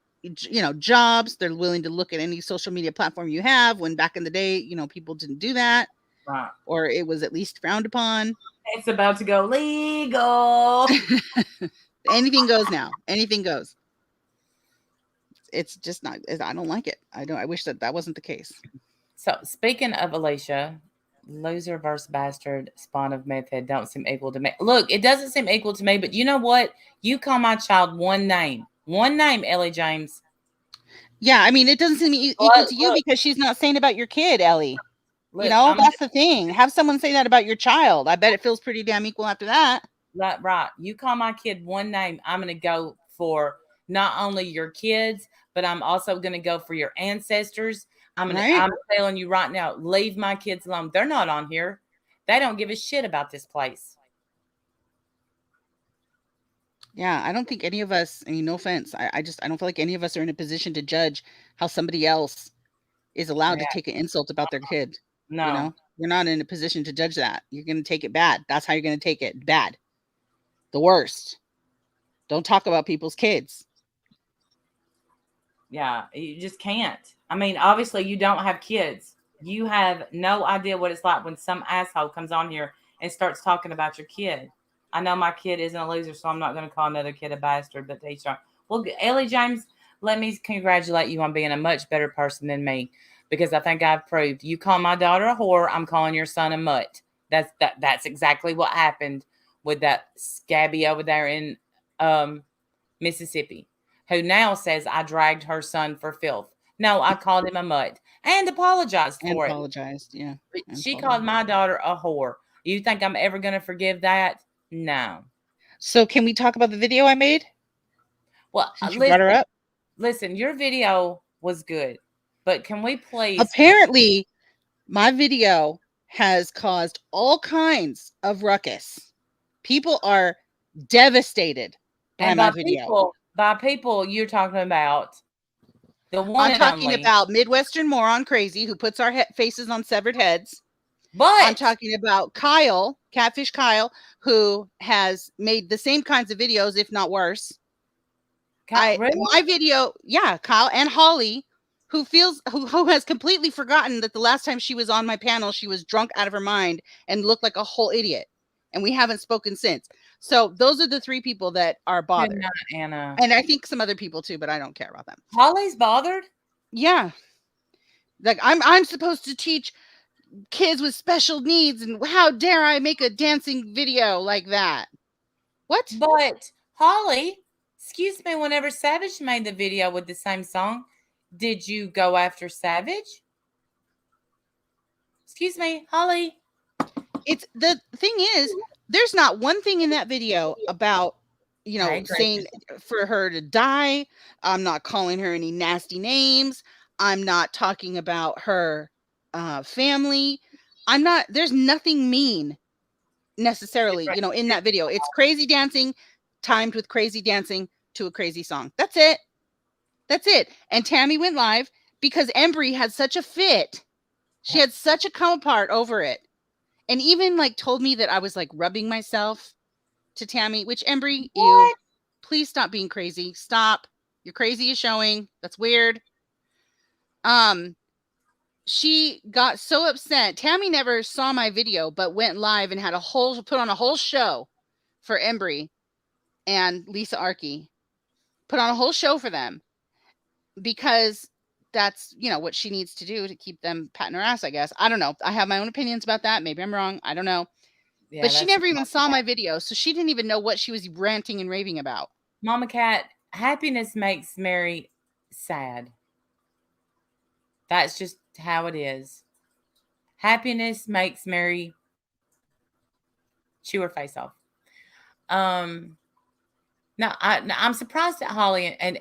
jobs. They're willing to look at any social media platform you have, when back in the day, people didn't do that. Right. Or it was at least frowned upon. It's about to go legal. Anything goes now. Anything goes. It's just not. I don't like it. I wish that wasn't the case. So, speaking of Alicia, loser versus bastard, spawn of meth head don't seem equal to me. Look, it doesn't seem equal to me, but you know what? You call my child one name, Ellie James. Yeah, I mean, it doesn't seem equal to you because she's not saying about your kid, Ellie. Look, that's the thing. Have someone say that about your child. I bet it feels pretty damn equal after that. Right. You call my kid one name, I'm going to go for not only your kids, but I'm also going to go for your ancestors. I'm telling you right now, leave my kids alone. They're not on here. They don't give a shit about this place. Yeah, I don't think any of us, I mean, no offense. I don't feel like any of us are in a position to judge how somebody else is allowed to take an insult about their kid. No. We're not in a position to judge that. You're going to take it bad. That's how you're going to take it. Bad. The worst. Don't talk about people's kids. Yeah, you just can't. I mean, obviously you don't have kids. You have no idea what it's like when some asshole comes on here and starts talking about your kid. I know my kid isn't a loser, so I'm not going to call another kid a bastard, but they are. Well, Ellie James, let me congratulate you on being a much better person than me, because I think I've proved. You call my daughter a whore, I'm calling your son a mutt. That's exactly what happened with that scabby over there in Mississippi, who now says I dragged her son for filth. No, I called him a mutt. and apologized And for it. apologized. Yeah. But And she apologized. called my daughter a whore. You think I'm ever going to forgive that? No. So can we talk about the video I made Well, since you brought her up? listen, your video was good, but can we please? Apparently, my video has caused all kinds of ruckus. People are devastated by And my video. by people, you're talking about the one I'm and talking only. about Midwestern moron crazy who puts our faces on severed heads. I'm But talking about Kyle, Catfish Kyle, who has made the same kinds of videos, if not worse. really? My video, yeah, Kyle and Holly, who has completely forgotten that the last time she was on my panel, she was drunk out of her mind and looked like a whole idiot. And we haven't spoken since. So those are the three people that are Good bothered. night, Anna. And I think some other people too, but I don't care about them. Holly's bothered? Yeah. Like I'm supposed to teach kids with special needs, and how dare I make a dancing video like that? What? But Holly, excuse me, whenever Savage made the video with the same song, did you go after Savage? Excuse me, Holly. It's the thing is, there's not one thing in that video about, saying for her to die. I'm not calling her any nasty names. I'm not talking about her family. There's nothing mean necessarily, in that video. It's crazy dancing timed with crazy dancing to a crazy song. That's it. That's it. And Tammy went live because Embry had such a fit. She had such a come apart over it. And even like told me that I was like rubbing myself to Tammy, which Embry, you please stop being crazy. Stop. Your crazy is showing. That's weird. She got so upset. Tammy never saw my video, but went live and put on a whole show for Embry and Lisa Archie. Put on a whole show for them because that's, what she needs to do to keep them patting her ass, I guess. I don't know. I have my own opinions about that. Maybe I'm wrong. I don't know. Yeah, but she never even saw my video, so she didn't even know what she was ranting and raving about. Mama Cat, happiness makes Mary sad. That's just how it is. Happiness makes Mary chew her face off. Now I'm surprised at Holly, and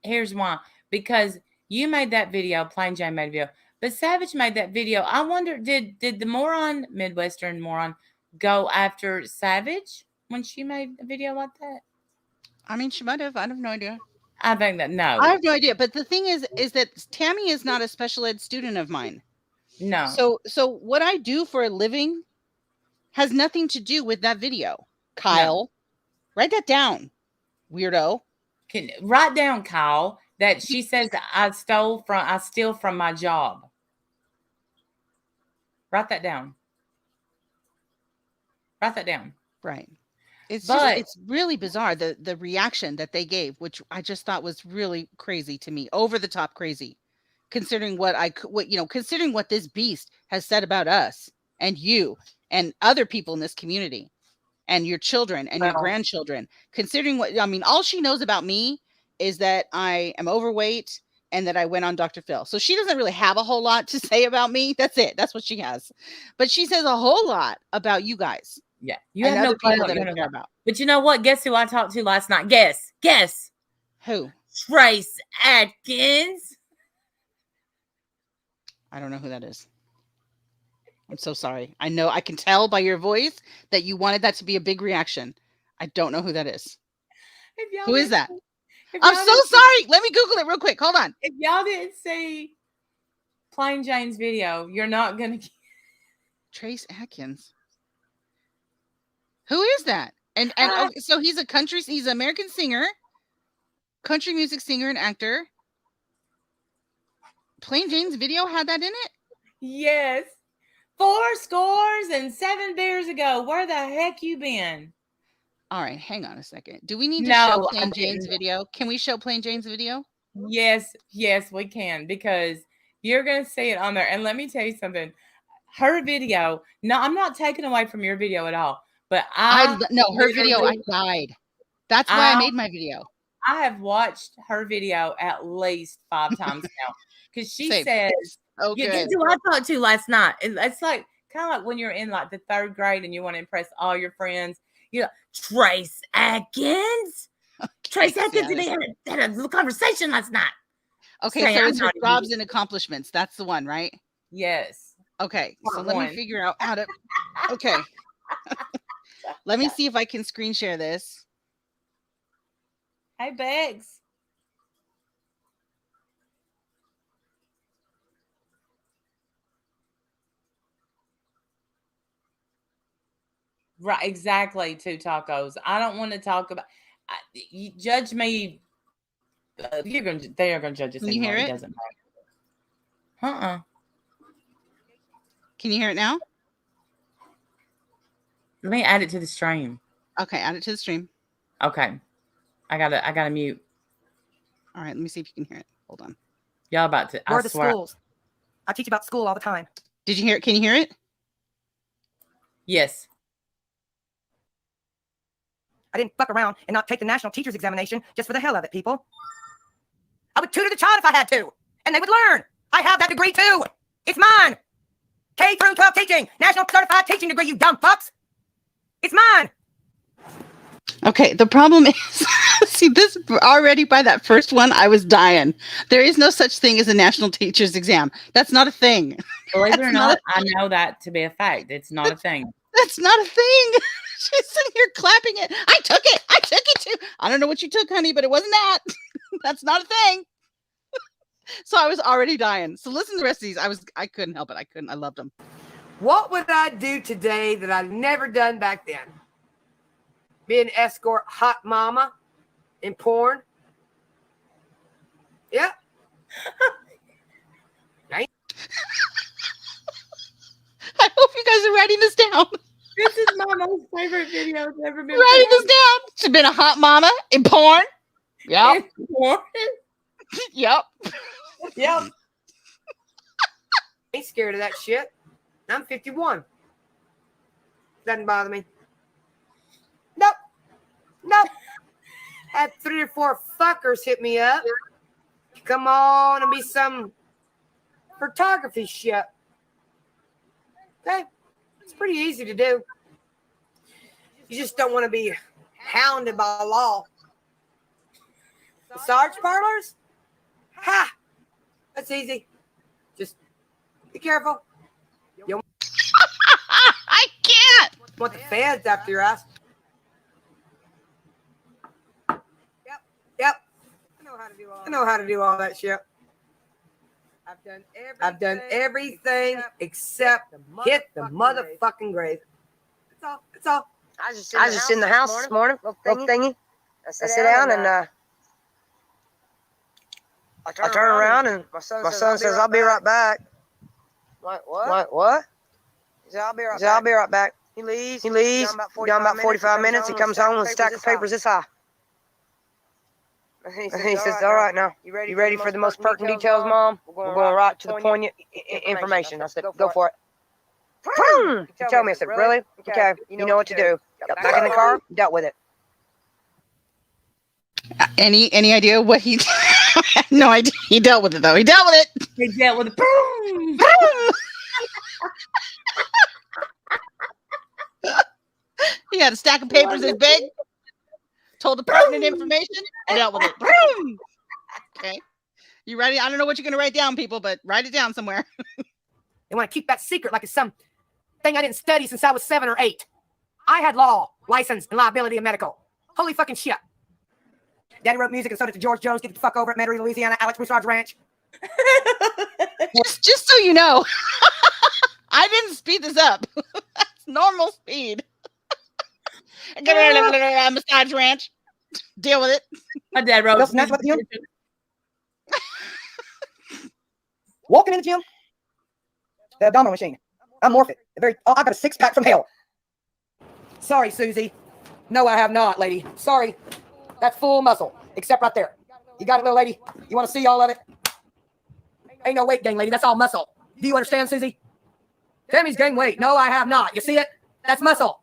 here's why. Because you made that video, Plain Jane made a video, but Savage made that video. I wonder, did the Midwestern moron go after Savage when she made a video like that? I mean, she might have. I have no idea. I think that no. I have no idea. But the thing is that Tammy is not a special ed student of mine. No. So what I do for a living has nothing to do with that video. Kyle, write that down, weirdo. Write down, Kyle, that she says I steal from my job. Write that down. Write that down. Right. It's really bizarre, the reaction that they gave, which I just thought was really crazy to me, over the top crazy, considering considering what this beast has said about us and you and other people in this community and your children and your grandchildren. Considering all she knows about me is that I am overweight and that I went on Dr. Phil. So she doesn't really have a whole lot to say about me. That's it. That's what she has. But she says a whole lot about you guys. Yeah, you have no people that I care about. But you know what? Guess who I talked to last night? Guess. Who? Trace Atkins. I don't know who that is. I'm so sorry. I know, I can tell by your voice that you wanted that to be a big reaction. I don't know who that is. Who is that? I'm so sorry. Let me Google it real quick. Hold on. If y'all didn't see Plain Jane's video, you're not going to. Trace Atkins. Who is that? And so he's he's an American singer, country music singer and actor. Plain Jane's video had that in it? Yes. 4 years ago. Where the heck you been? All right, hang on a second. Do we need to show Plain Jane's video? Can we show Plain Jane's video? Yes, we can, because you're going to see it on there. And let me tell you something. Her video, no, I'm not taking away from your video at all. But her video, I died. That's why I made my video. I have watched her video at least 5 times now, because she says Yeah, guess Okay. who I talked to last night? It's like kind of like when you're in like the third grade and you want to impress all your friends. You know, Trace Atkins. Trace Atkins and Yeah. they had a little conversation last night. Okay, Saying so I'm it's her not jobs even. and accomplishments. That's the one, right? Yes. Okay, so Part let me one. figure out how to. Okay, let me see if I can screen share this. Hey, Begs. Right, exactly. Two tacos. I don't want to talk about. You judge me. You're gonna. They are gonna judge us Can you anyway. hear It it? doesn't matter. Can you hear it now? Let me add it to the stream. Okay, add it to the stream. Okay. I gotta mute. All right, let me see if you can hear it. Hold on. Y'all about to. Where I are the swear. schools? I teach about school all the time. Did you hear it? Can you hear it? Yes. I didn't fuck around and not take the national teacher's examination just for the hell of it, people. I would tutor the child if I had to, and they would learn. I have that degree too. It's mine. K through 12 teaching, national certified teaching degree, you dumb fucks. It's mine. Okay, the problem is, see, this already by that first one, I was dying. There is no such thing as a national teacher's exam. That's not a thing. Believe it That's or not not, a, I know that to be a fact. It's not a thing. that's not a thing. She's sitting here clapping it. I took it. I took it too. I don't know what you took, honey, but it wasn't that. That's not a thing. So I was already dying. So listen to the rest of these. I couldn't help it. I loved them. What would I do today that I'd never done back then? Be an escort hot mama in porn? Yeah. I hope you guys are writing this down. This is my most favorite video that's ever been Writing this down. She's been a hot mama in porn. Yep. Yep. Yep. Ain't scared of that shit. I'm 51. Doesn't bother me. Nope. Nope. Had 3 or 4 fuckers hit me up. Come on and be some photography shit. Okay. It's pretty easy to do. You just don't want to be hounded by law. Massage parlors? Ha! That's easy. Just be careful. You I can't. want the feds after your ass. Yep. I know how to do all that shit. I've done everything except hit the motherfucking grave. That's all. I was just in the house this morning. Little thingy. I sit down and I turn around and my son says, "I'll be right back." What? He said, "I'll be right back." He leaves. Gone about 45 minutes. He comes home with a stack of papers this high. He says, "All right, now, you ready for the most pertinent details, Mom? We're going right to the poignant information." I said, "Go for it." Boom! He told me. I said, "Really? Okay, you know what to do." Got back in the car, dealt with it. Any idea what he? No idea. He dealt with it though. He dealt with it. They dealt with it. Boom. He had a stack of papers in his bag. Told the pertinent information. Dealt with it. Boom. Okay. You ready? I don't know what you're gonna write down, people, but write it down somewhere. They want to keep that secret like it's some thing I didn't study since I was 7 or 8. I had law, license, and liability and medical. Holy fucking shit. Daddy wrote music and so did George Jones. Get the fuck over at Metairie, Louisiana, Alex Broussard's ranch. just so you know, I didn't speed this up. That's normal speed. Massage ranch. Deal with it. My dad wrote. Nope, that's what the gym. Walking in the gym. The abdominal machine. I'm Morphin. I got a 6-pack from hell. Sorry, Susie. No, I have not, lady. Sorry. That's full muscle, except right there. You got it, little lady? You want to see all of it? Ain't no weight gain, lady. That's all muscle. Do you understand, Susie? Tammy's gained weight. No, I have not. You see it? That's muscle.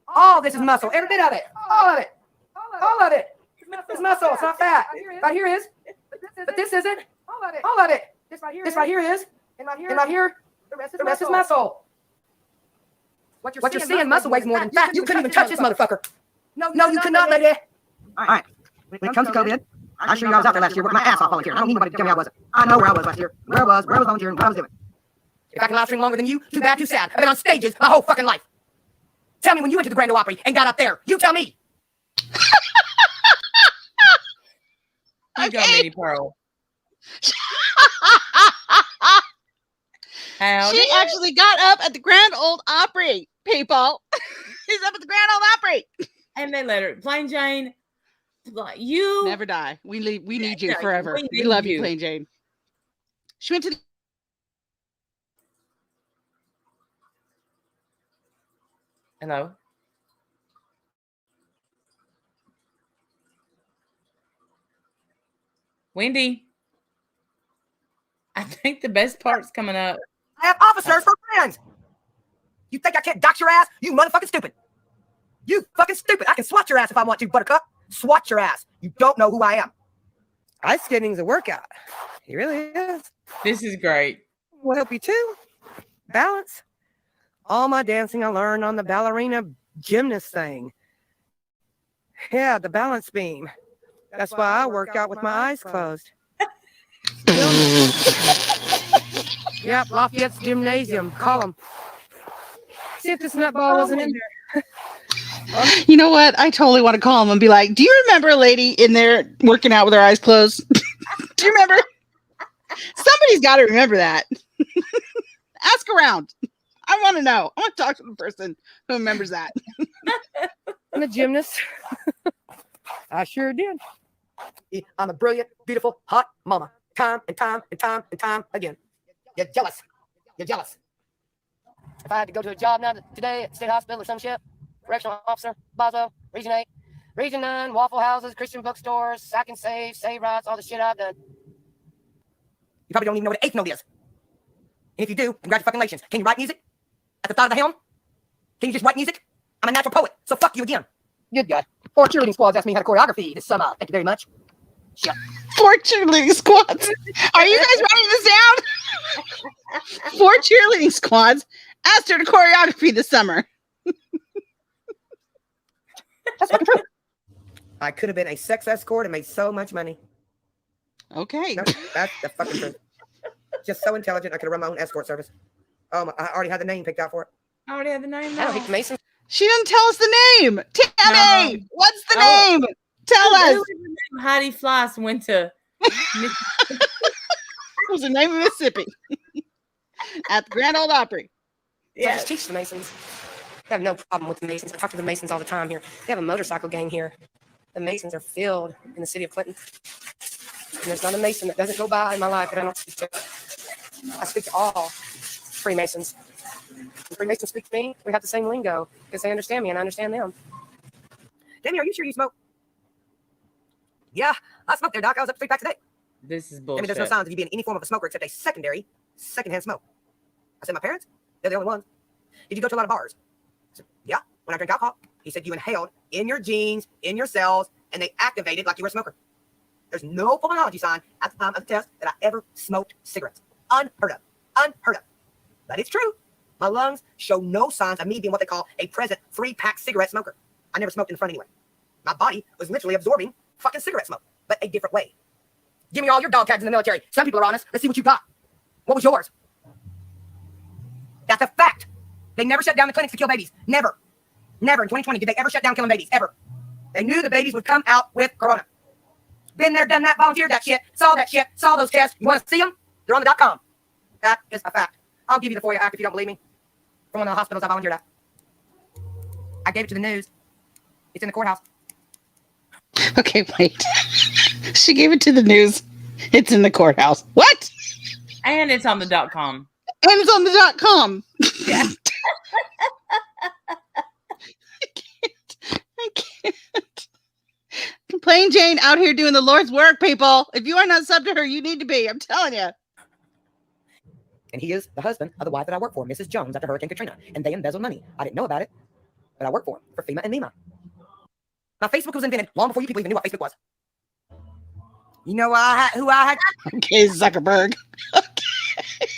All this is muscle. Every bit of it. All of it. All of it. It's muscle. It's not fat. Right here is. But this isn't. All of it. This right here is. And not here, the rest is muscle. What you're seeing, muscle weighs more than fat. You couldn't even touch this motherfucker. No, you could not, lady. All right. When it comes to COVID, I assure you I was out there last year working my ass off volunteering. I don't need nobody to tell me I wasn't. I know where I was last year, where I was volunteering, what I was doing. If I can live stream longer than you, too bad, too sad. I've been on stages my whole fucking life. Tell me when you went to the Grand Ole Opry and got up there. You tell me. You go, Minnie Pearl. She actually got up at the Grand Ole Opry, people. She's up at the Grand Ole Opry. And they let her. Plain Jane, you never die. We need you Yeah, forever. we We need love you, you. Plain Jane. She went to the Hello? Wendy, I think the best part's coming up. I have officers for friends. You think I can't dox your ass? You motherfucking stupid. You fucking stupid. I can swat your ass if I want to, Buttercup. Swat your ass. You don't know who I am. Ice skating's a workout. It really is. This is great. Will help you too. Balance. All my dancing I learned on the ballerina gymnast thing. Yeah, the balance beam. That's why I work out with my eyes closed. Yep, Lafayette's gymnasium. Call them. See if this nutball wasn't in there. You know what? I totally want to call him and be like, do you remember a lady in there working out with her eyes closed? Do you remember? Somebody's got to remember that. Ask around. I want to know. I want to talk to the person who remembers that. I'm a gymnast. I sure did. I'm a brilliant, beautiful, hot mama. Time and time and time and time again. You're jealous. You're jealous. If I had to go to a job now today at State Hospital or some shit, correctional officer, Boswell, Region 8, Region 9, Waffle Houses, Christian bookstores, I can save rights, all the shit I've done. You probably don't even know what an eighth note is. And if you do, congratulations. Can you write music? At the thought of the helm? Can you just write music? I'm a natural poet, so fuck you again. Good God. 4 cheerleading squads asked me how to choreography this summer. Thank you very much. Shit. 4 cheerleading squads. Are you guys writing this down? 4 cheerleading squads asked her to choreography this summer. That's fucking true. I could have been a sex escort and made so much money. Okay. No, that's the fucking truth. Just so intelligent, I could have run my own escort service. Oh, I already had the name picked out for it. I already have the name. I don't hate the Mason. She didn't tell us the name. Tammy, No. what's the name? Tell Who us. is the name Heidi Fleiss went to? It was the name of Mississippi at the Grand Ole Opry. Yeah. I just teach the Masons. I have no problem with the Masons. I talk to the Masons all the time here. They have a motorcycle gang here. The Masons are filled in the city of Clinton. And there's not a Mason that doesn't go by in my life that I don't speak to. I speak to all Freemasons. When Freemasons speak to me, we have the same lingo because they understand me and I understand them. Damien, are you sure you smoke? Yeah, I smoked there, Doc. I was up 3 packs a day. This is I mean, bullshit. there's no signs of you being any form of a smoker except a secondhand smoke. I said, my parents? They're the only ones. Did you go to a lot of bars? I said, yeah, when I drink alcohol. He said, you inhaled in your genes, in your cells, and they activated like you were a smoker. There's no pulmonology sign at the time of the test that I ever smoked cigarettes. Unheard of. Unheard of. But it's true. My lungs show no signs of me being what they call a present 3-pack cigarette smoker. I never smoked in the front anyway. My body was literally absorbing fucking cigarette smoke, but a different way. Give me all your dog tags in the military. Some people are honest. Let's see what you got. What was yours? That's a fact. They never shut down the clinics to kill babies. Never. Never in 2020 did they ever shut down killing babies. Ever. They knew the babies would come out with corona. Been there, done that, volunteered that shit, saw that shit, saw those tests. You want to see them? They're on the .com. That is a fact. I'll give you the FOIA Act if you don't believe me. From one of the hospitals I volunteered at. I gave it to the news. It's in the courthouse. Okay, wait. She gave it to the news. It's in the courthouse. What? And it's on the .com. And it's on the .com. Yeah. I can't. Plain Jane out here doing the Lord's work, people. If you are not sub to her, you need to be. I'm telling you. And he is the husband of the wife that I work for, Mrs. Jones, after Hurricane Katrina. And they embezzled money. I didn't know about it, but I work for him, for FEMA and NEMA. Now, Facebook was invented long before you people even knew what Facebook was. You know who I had? Okay, Zuckerberg. Okay.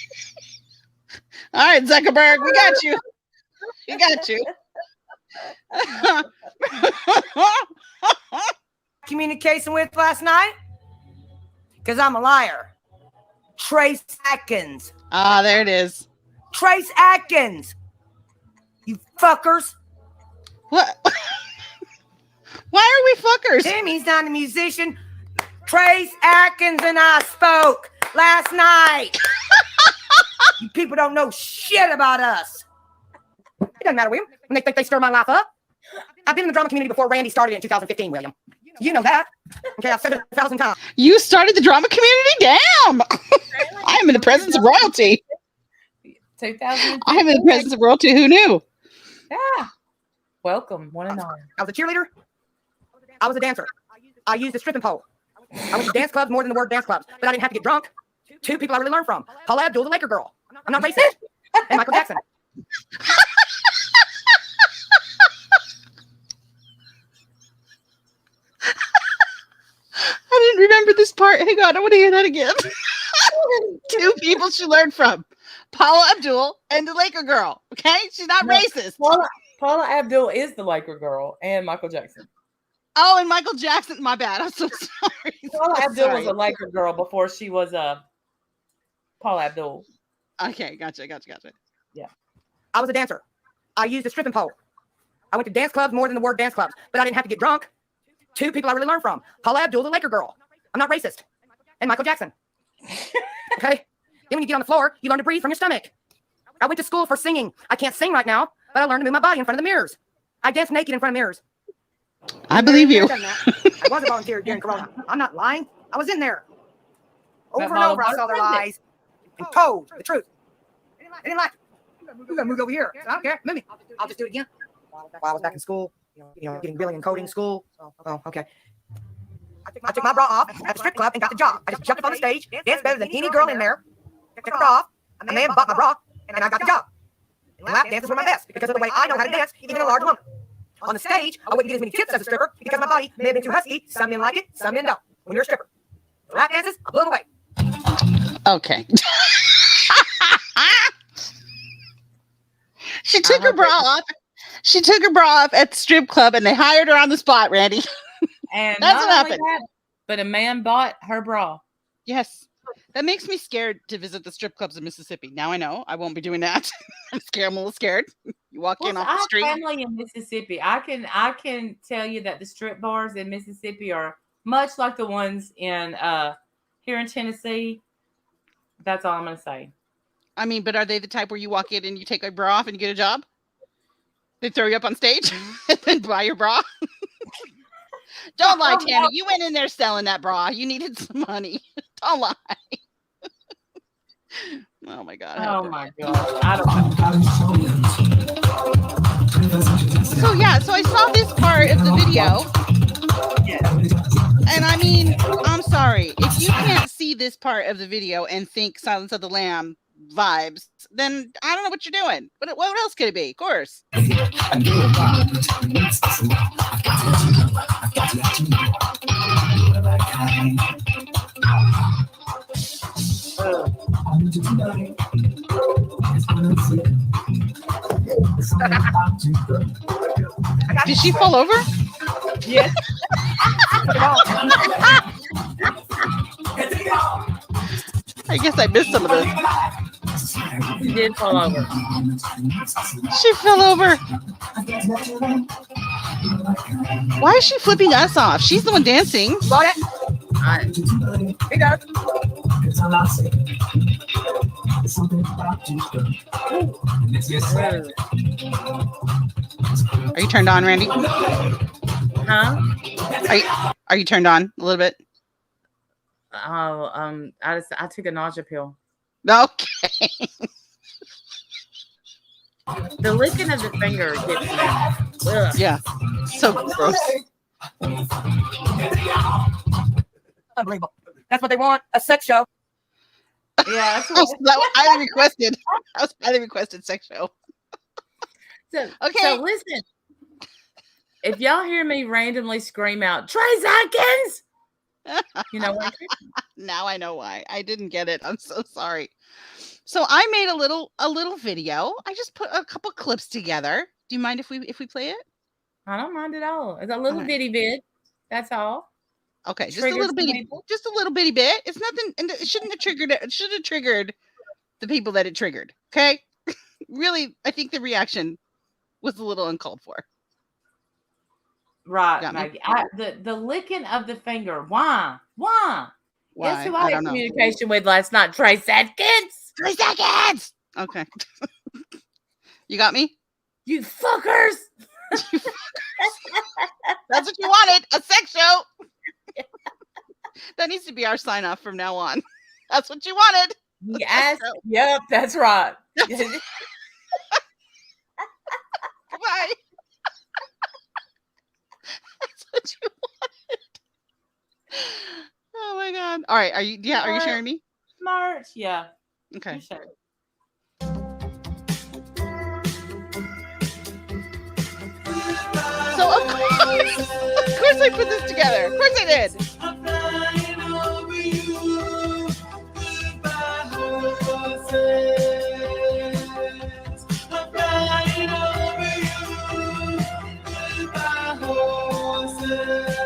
All right, Zuckerberg, we got you. We got you. Communication with last night? Because I'm a liar. Trace Atkins. Ah, there it is. Trace Atkins. You fuckers. What? Why are we fuckers? Timmy's not a musician. Trace Atkins and I spoke last night. You people don't know shit about us. It doesn't matter, William, when they think they stir my life up. I've been in the drama community before Randy started in 2015, William. You know that. Okay, I've said it 1,000 times. You started the drama community? Damn. I am in the presence of royalty. 2000. I am in the presence of royalty. Who knew? Yeah. Welcome, one and all. I was a cheerleader. I was a dancer. I used a stripping pole. I went to dance clubs more than the word dance clubs, but I didn't have to get drunk. Two people I really learned from. Paula Abdul, the Laker girl. I'm not racist. And Michael Jackson. I didn't remember this part. Hang on, I want to hear that again. Two people she learned from. Paula Abdul and the Laker girl. Okay? She's not racist. Paula Abdul is the Laker girl and Michael Jackson. Oh, and Michael Jackson. My bad. I'm so sorry. Paula Abdul was a Laker girl before she was a Paula Abdul. Okay, gotcha. Yeah. I was a dancer. I used a stripping pole. I went to dance clubs more than the word dance clubs, but I didn't have to get drunk. Two people I really learned from. Paula Abdul, the Laker girl. I'm not racist. And Michael Jackson. Okay? Then when you get on the floor, you learn to breathe from your stomach. I went to school for singing. I can't sing right now, but I learned to move my body in front of the mirrors. I dance naked in front of mirrors. I believe you. I was a volunteer during Corona. I'm not lying. I was in there. Over and over, I saw their lies and told the truth. They didn't like it. We're gonna move over here. So I don't care. Move me. I'll just do it again. While I was back in school, getting billing and coding school. Oh, okay. I took my bra off at the strip club and got the job. I just jumped up on the stage, danced better than any girl in there. Took my bra off. A man bought my bra, and I got the job. And lap dances were my best because of the way I know how to dance, even a large woman. On the stage, I wouldn't get as many tips as a stripper because my body may have been too husky. Some men like it, some men don't. When you're a stripper, lap dances, I blew them away. Okay. She took her bra off. She took her bra off at the strip club, and they hired her on the spot, Randy. And That's not what only happened. that, but a man bought her bra. Yes. That makes me scared to visit the strip clubs in Mississippi. Now I know I won't be doing that. I'm scared. I'm a little scared. You walk in off I the have street. family in Mississippi. I can tell you that the strip bars in Mississippi are much like the ones in here in Tennessee. That's all I'm gonna say. I mean, but are they the type where you walk in and you take a bra off and you get a job? They throw you up on stage and then buy your bra? Don't lie, Tammy. You went in there selling that bra. You needed some money. Don't lie. Oh my God. Oh my God. I don't know. So I saw this part of the video. And I mean, I'm sorry. If you can't see this part of the video and think Silence of the Lamb vibes, then I don't know what you're doing. What else could it be? Of course. Did she fall over? Yes. I guess I missed some of this. She did fall over. She fell over. Why is she flipping us off? She's the one dancing. Bought it. He does. Are you turned on, Randy? Huh? Are you turned on a little bit? Oh, I took a nausea pill. Okay. The licking of the finger gets me. Ugh. Yeah. So gross. Unbelievable. That's what they want. A sex show. Yeah. That's That was highly requested. That was highly requested sex show. So, Okay. So listen. If y'all hear me randomly scream out, Trace Atkins, you know what? Now I know why. I didn't get it. I'm so sorry. So I made a little video. I just put a couple clips together. Do you mind if we play it? I don't mind at all. It's a little Alright. bitty bit. That's all. Okay, just a Trigger little some bitty, people. just a little bitty bit. It's nothing, and it shouldn't have triggered it. It should have triggered the people that it triggered. Okay, really, I think the reaction was a little uncalled for. Right, Got me? Maggie. The licking of the finger. Why? Why? Guess Why? who I I had don't know. communication with last night? Trace Atkins. 3 seconds. Okay. You got me? You fuckers. That's what you wanted. A sex show. That needs to be our sign off from now on. That's what you wanted. Yes. Yep, that's right. Goodbye. That's what you wanted. Oh my god. All right. Are you sharing me? Merch. Yeah. Okay. Sure. So of course I put this together. Of course I did. I'm flying over you. Goodbye, horses. I'm flying over you. Goodbye, horses.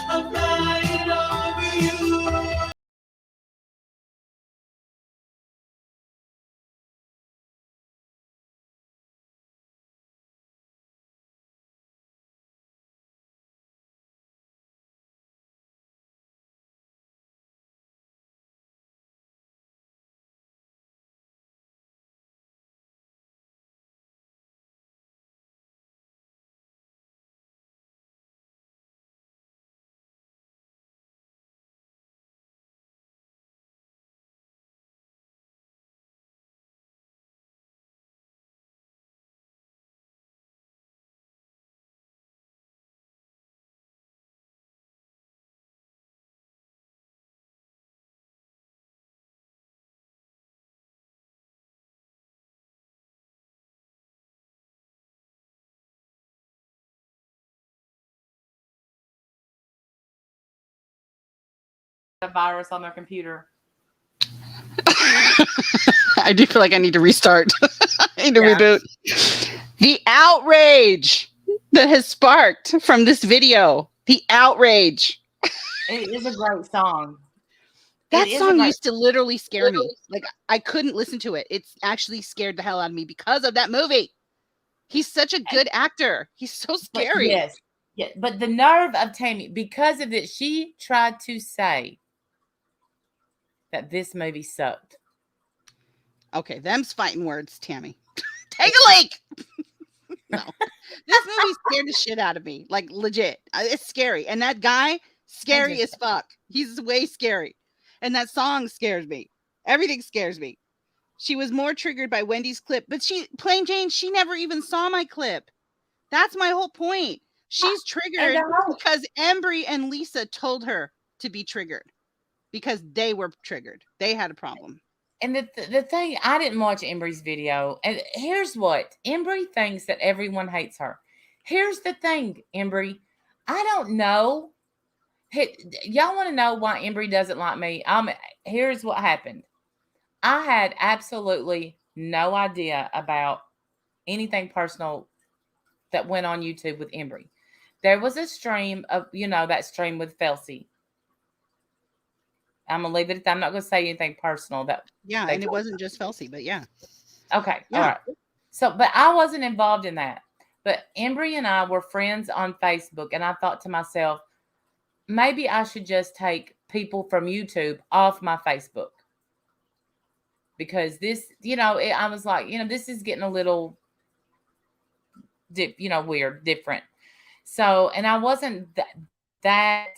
I'm flying over you. A virus on their computer. I do feel like I need to restart. I need to reboot. The outrage that has sparked from this video. The outrage. It is a great song. That song used to literally scare me. Like I couldn't listen to it. It's actually scared the hell out of me because of that movie. He's such a good actor. He's so scary. Yes. Yeah, but the nerve of Tammy, because of it, she tried to say that this movie sucked. Okay, them's fighting words, Tammy. Take a leak. No, this movie scared the shit out of me. Like legit, it's scary. And that guy, scary as fuck. He's way scary. And that song scares me. Everything scares me. She was more triggered by Wendy's clip, but plain Jane, she never even saw my clip. That's my whole point. She's triggered because Embry and Lisa told her to be triggered because they were triggered. They had a problem. And the thing, I didn't watch Embry's video. And here's what. Embry thinks that everyone hates her. Here's the thing, Embry. I don't know. Y'all want to know why Embry doesn't like me? Here's what happened. I had absolutely no idea about anything personal that went on YouTube with Embry. There was a stream of, that stream with Felsie. I'm going to leave it at that. I'm not going to say anything personal. And it wasn't just Felsie, but yeah. Okay. Yeah. All right. So, but I wasn't involved in that. But Embry and I were friends on Facebook. And I thought to myself, maybe I should just take people from YouTube off my Facebook. Because this, I was like, this is getting a little, weird, different. So, and I wasn't that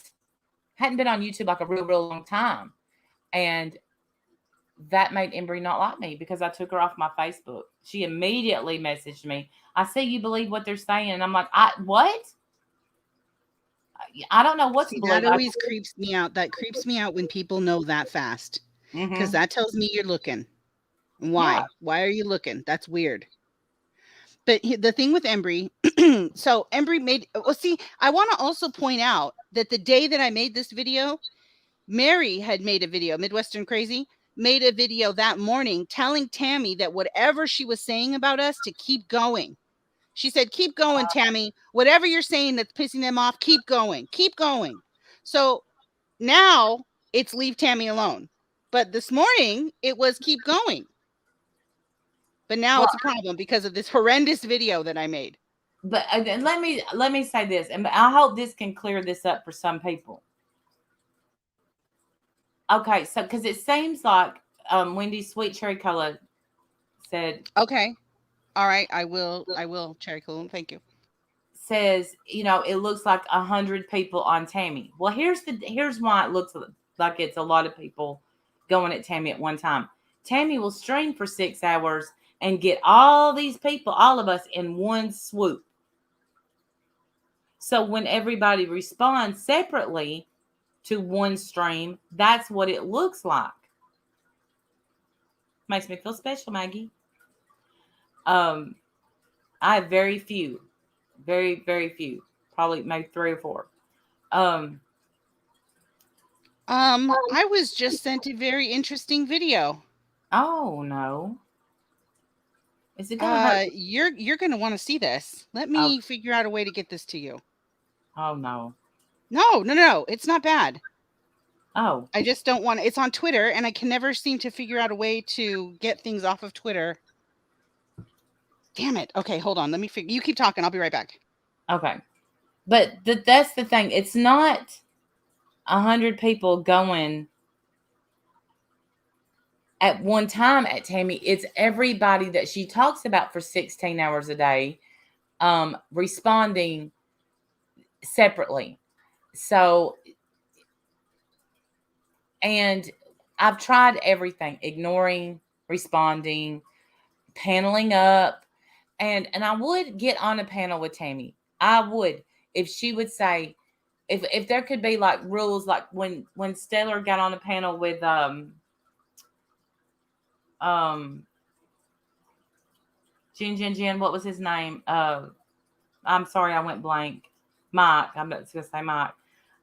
hadn't been on YouTube like a real long time. And that made Embry not like me because I took her off my Facebook. She immediately messaged me. I see you believe what they're saying. And I'm like, what? I don't know what to believe. That always creeps me out. That creeps me out when people know that fast. Because that tells me you're looking. Why? Yeah. Why are you looking? That's weird. But the thing with Embry, so Embry made, I want to also point out that the day that I made this video, Mary had made a video, Midwestern Crazy. made a video that morning telling Tammy that whatever she was saying about us to keep going. She said, keep going, Tammy. Whatever you're saying that's pissing them off, keep going. Keep going. So now it's leave Tammy alone. But this morning it was keep going. But now Well, it's a problem because of this horrendous video that I made. but let me say this, and I hope this can clear this up for some people. Okay, so because it seems like Wendy's Sweet Cherry Cola said Okay. All right. I will cherry cola. Thank you. says, it looks like 100 people on Tammy. Well, here's why it looks like it's a lot of people going at Tammy at one time. Tammy will stream for 6 hours and get all these people, all of us, in one swoop. So when everybody responds separately to one stream, that's what it looks like. Makes me feel special, Maggie. I have very few, very, very few, probably maybe 3 or 4. I was just sent a very interesting video. Oh no. Is it gonna hurt? You're gonna want to see this. Let me figure out a way to get this to you. Oh no. No, it's not bad. Oh. I just don't want it's on Twitter and I can never seem to figure out a way to get things off of Twitter. Damn it. Okay, hold on. Let me you keep talking. I'll be right back. Okay. But that's the thing. It's not 100 people going at one time at Tammy. It's everybody that she talks about for 16 hours a day, responding separately. So, and I've tried everything, ignoring, responding, paneling up, and I would get on a panel with Tammy. I would, if she would say, if there could be like rules, like when Stellar got on a panel with Jin, what was his name? I'm sorry, I went blank. Mike, I'm not gonna say Mike.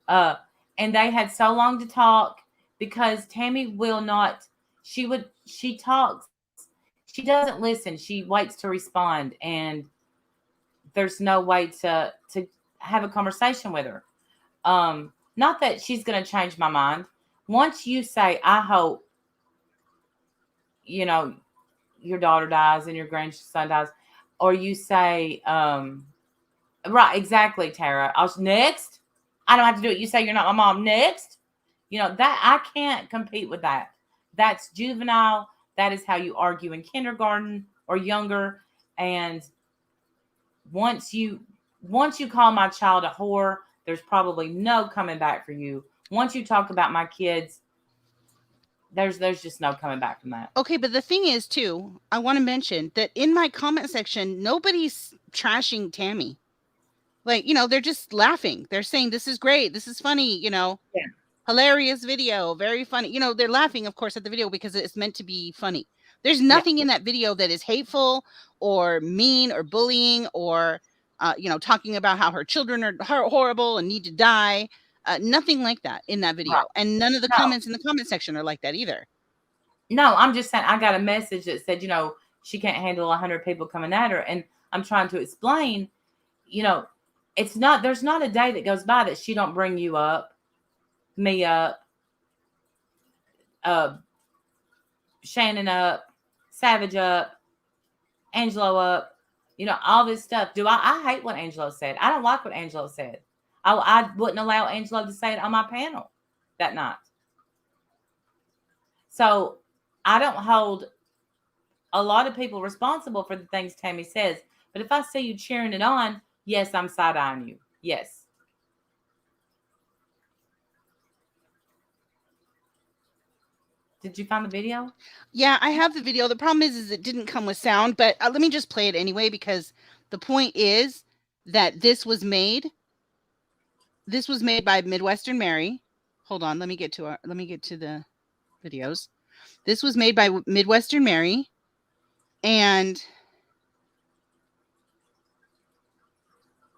And they had so long to talk because Tammy will not. She talks. She doesn't listen. She waits to respond, and there's no way to have a conversation with her. Not that she's going to change my mind. Once you say, I hope, your daughter dies and your grandson dies, or you say, right, exactly, Tara. Next. I don't have to do it. You say you're not my mom. Next. That I can't compete with that. That's juvenile. That is how you argue in kindergarten or younger. And once you call my child a whore, there's probably no coming back for you. Once you talk about my kids, there's just no coming back from that. Okay, but the thing is too, I want to mention that in my comment section, nobody's trashing Tammy. Like, they're just laughing. They're saying this is great, this is funny, Yeah. Hilarious video, very funny. They're laughing, of course, at the video because it's meant to be funny. There's nothing in that video that is hateful or mean or bullying or, talking about how her children are horrible and need to die. Nothing like that in that video. Right. And none of the comments in the comment section are like that either. No, I'm just saying I got a message that said, she can't handle 100 people coming at her. And I'm trying to explain, there's not a day that goes by that she don't bring you up, me up, Shannon up, Savage up, Angelo up, all this stuff. I hate what Angelo said. I don't like what Angelo said. I wouldn't allow Angelo to say it on my panel that night. So I don't hold a lot of people responsible for the things Tammy says. But if I see you cheering it on, yes, I'm side-eyeing you. Yes. Did you find the video? Yeah, I have the video. The problem is it didn't come with sound, but let me just play it anyway, because the point is that this was made by Midwestern Mary. Hold on, let me get to the videos. This was made by Midwestern Mary, and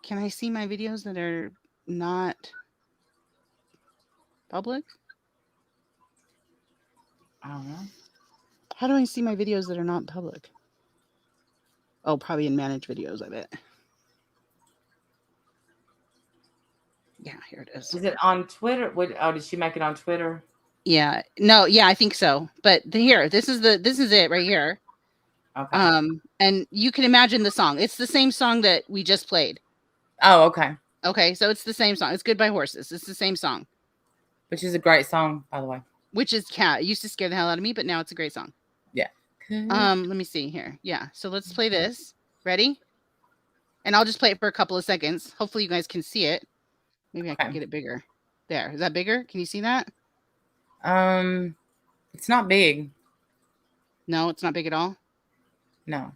can I see my videos that are not public? I don't know. How do I see my videos that are not public? Oh, probably in managed videos, I bet. Yeah, here it is. Is it on Twitter? Did she make it on Twitter? Yeah. No, yeah, I think so. But here, this is it right here. Okay. And you can imagine the song. It's the same song that we just played. Oh, okay. Okay, so it's the same song. It's Goodbye Horses. It's the same song. Which is a great song, by the way. Which is cat. It used to scare the hell out of me, but now it's a great song. Yeah. Let me see here. Yeah. So let's play this. Ready? And I'll just play it for a couple of seconds. Hopefully you guys can see it. Maybe I can get it bigger. There. Is that bigger? Can you see that? It's not big. No, it's not big at all. No.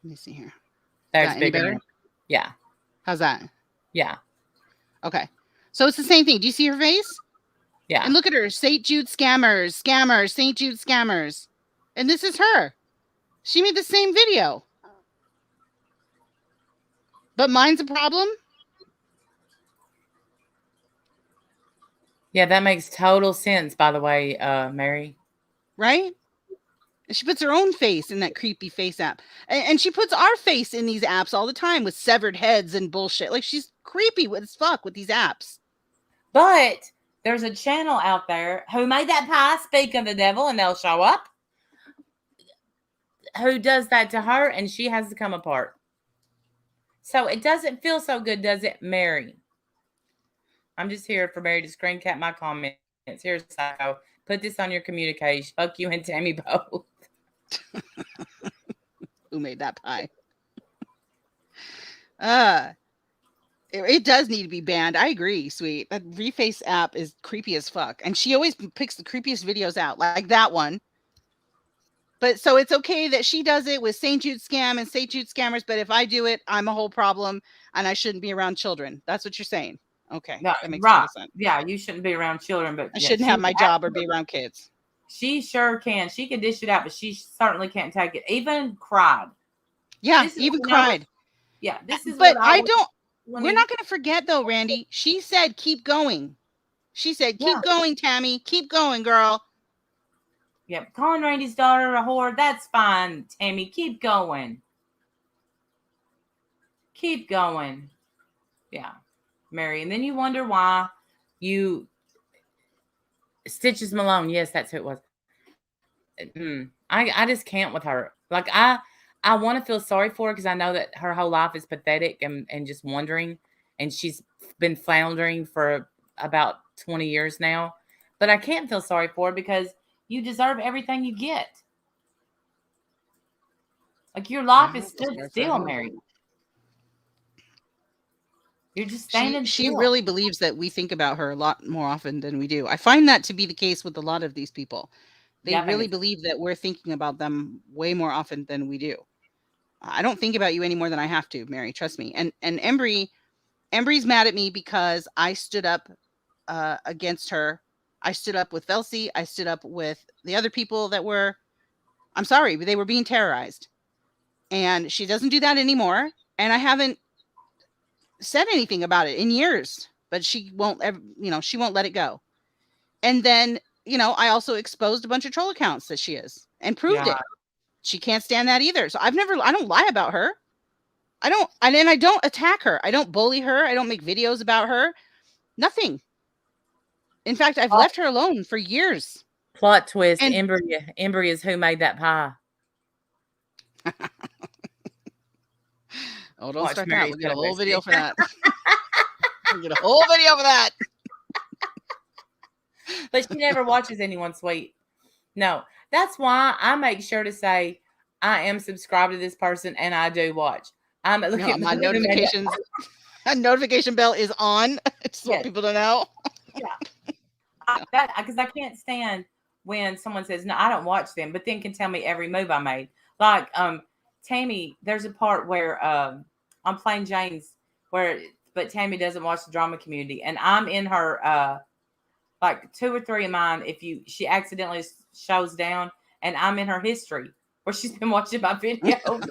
Let me see here. That's bigger. Yeah. How's that? Yeah. Okay. So it's the same thing. Do you see her face? Yeah. And look at her. St. Jude scammers, scammers, St. Jude scammers. And this is her. She made the same video. But mine's a problem? Yeah, that makes total sense, by the way, Mary. Right? She puts her own face in that creepy face app. And she puts our face in these apps all the time with severed heads and bullshit. Like, she's creepy as fuck with these apps. But there's a channel out there who made that pie speak of the devil and they'll show up. Who does that to her and she has to come apart. So it doesn't feel so good, does it, Mary? I'm just here for Mary to screen cap my comments. Here's Psycho. Put this on your communication. Fuck you and Tammy both. Who made that pie? It does need to be banned. I agree, sweet. That Reface app is creepy as fuck. And she always picks the creepiest videos out, like that one. But so it's okay that she does it with St. Jude scam and St. Jude scammers. But if I do it, I'm a whole problem and I shouldn't be around children. That's what you're saying. Okay. No, that makes right. sense. Yeah, you shouldn't be around children, but I shouldn't have my job or be around kids. She sure can. She can dish it out, but she certainly can't take it. Even cried. Yeah, even cried. Yeah, this is but what I don't. We're not going to forget though, Randy. She said, "Keep going." She said, "Keep going, Tammy. Keep going, girl." Yeah, calling Randy's daughter a whore, that's fine, Tammy. Keep going. Keep going. Yeah, Mary. And then you wonder why you... Stitches Malone. Yes, that's who it was. I just can't with her. Like, I want to feel sorry for her because I know that her whole life is pathetic and just wondering. And she's been floundering for about 20 years now. But I can't feel sorry for her because you deserve everything you get. Like, your life is stood still, Mary. You're just standing She still. really believes that we think about her a lot more often than we do. I find that to be the case with a lot of these people. They really believe that we're thinking about them way more often than we do. I don't think about you any more than I have to, Mary. Trust me. And Embry's mad at me because I stood up against her. I stood up with Velcy. I stood up with the other people that were, I'm sorry, but they were being terrorized. And she doesn't do that anymore. And I haven't said anything about it in years, but she won't ever, she won't let it go. And then, I also exposed a bunch of troll accounts that she is and proved it. She can't stand that either. So I don't lie about her. I don't attack her. I don't bully her. I don't make videos about her. Nothing. In fact, I've left her alone for years. Plot twist. Embry is who made that pie. Oh, don't start that. We'll get a whole video for that. We'll get a whole video for that. But she never watches anyone sweet. No, that's why I make sure to say I am subscribed to this person and I do watch. I'm looking at my notifications. A notification bell is on. I just want people to know. Yeah. Because I can't stand when someone says, no, I don't watch them, but then can tell me every move I made. Like, Tammy, there's a part where I'm playing James but Tammy doesn't watch the drama community. And I'm in her, like 2 or 3 of mine, she accidentally shows down, and I'm in her history where she's been watching my videos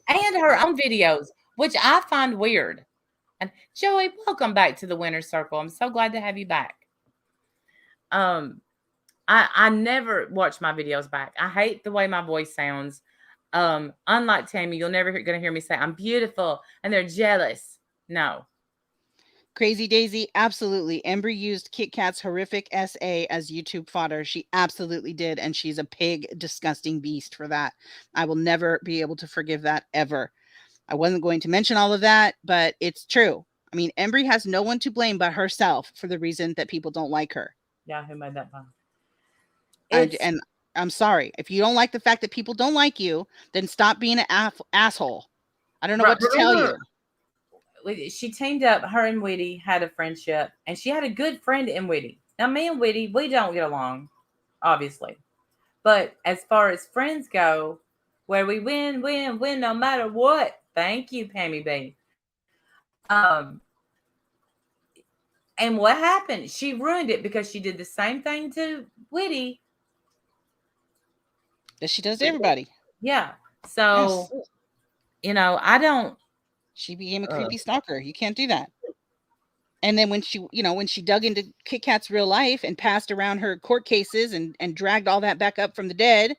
and her own videos, which I find weird. And Joey, welcome back to the Winner's Circle. I'm so glad to have you back. I never watch my videos back. I hate the way my voice sounds. Unlike Tammy, you'll never gonna hear me say I'm beautiful and they're jealous. No. Crazy Daisy, absolutely. Embry used Kit Kat's horrific SA as YouTube fodder. She absolutely did, and she's a pig, disgusting beast for that. I will never be able to forgive that ever. I wasn't going to mention all of that, but it's true. I mean, Embry has no one to blame but herself for the reason that people don't like her. Yeah, who made that pun? And I'm sorry. If you don't like the fact that people don't like you, then stop being an asshole. I don't know what to tell you. She teamed up. Her and Whitty had a friendship, and she had a good friend in Whitty. Now, me and Whitty, we don't get along, obviously. But as far as friends go, where we win no matter what. Thank you, Pammy B. And what happened? She ruined it because she did the same thing to Whitty that she does to everybody. Yeah. So, yes. I don't. She became a creepy stalker. You can't do that. And then when she dug into Kit Kat's real life and passed around her court cases and dragged all that back up from the dead,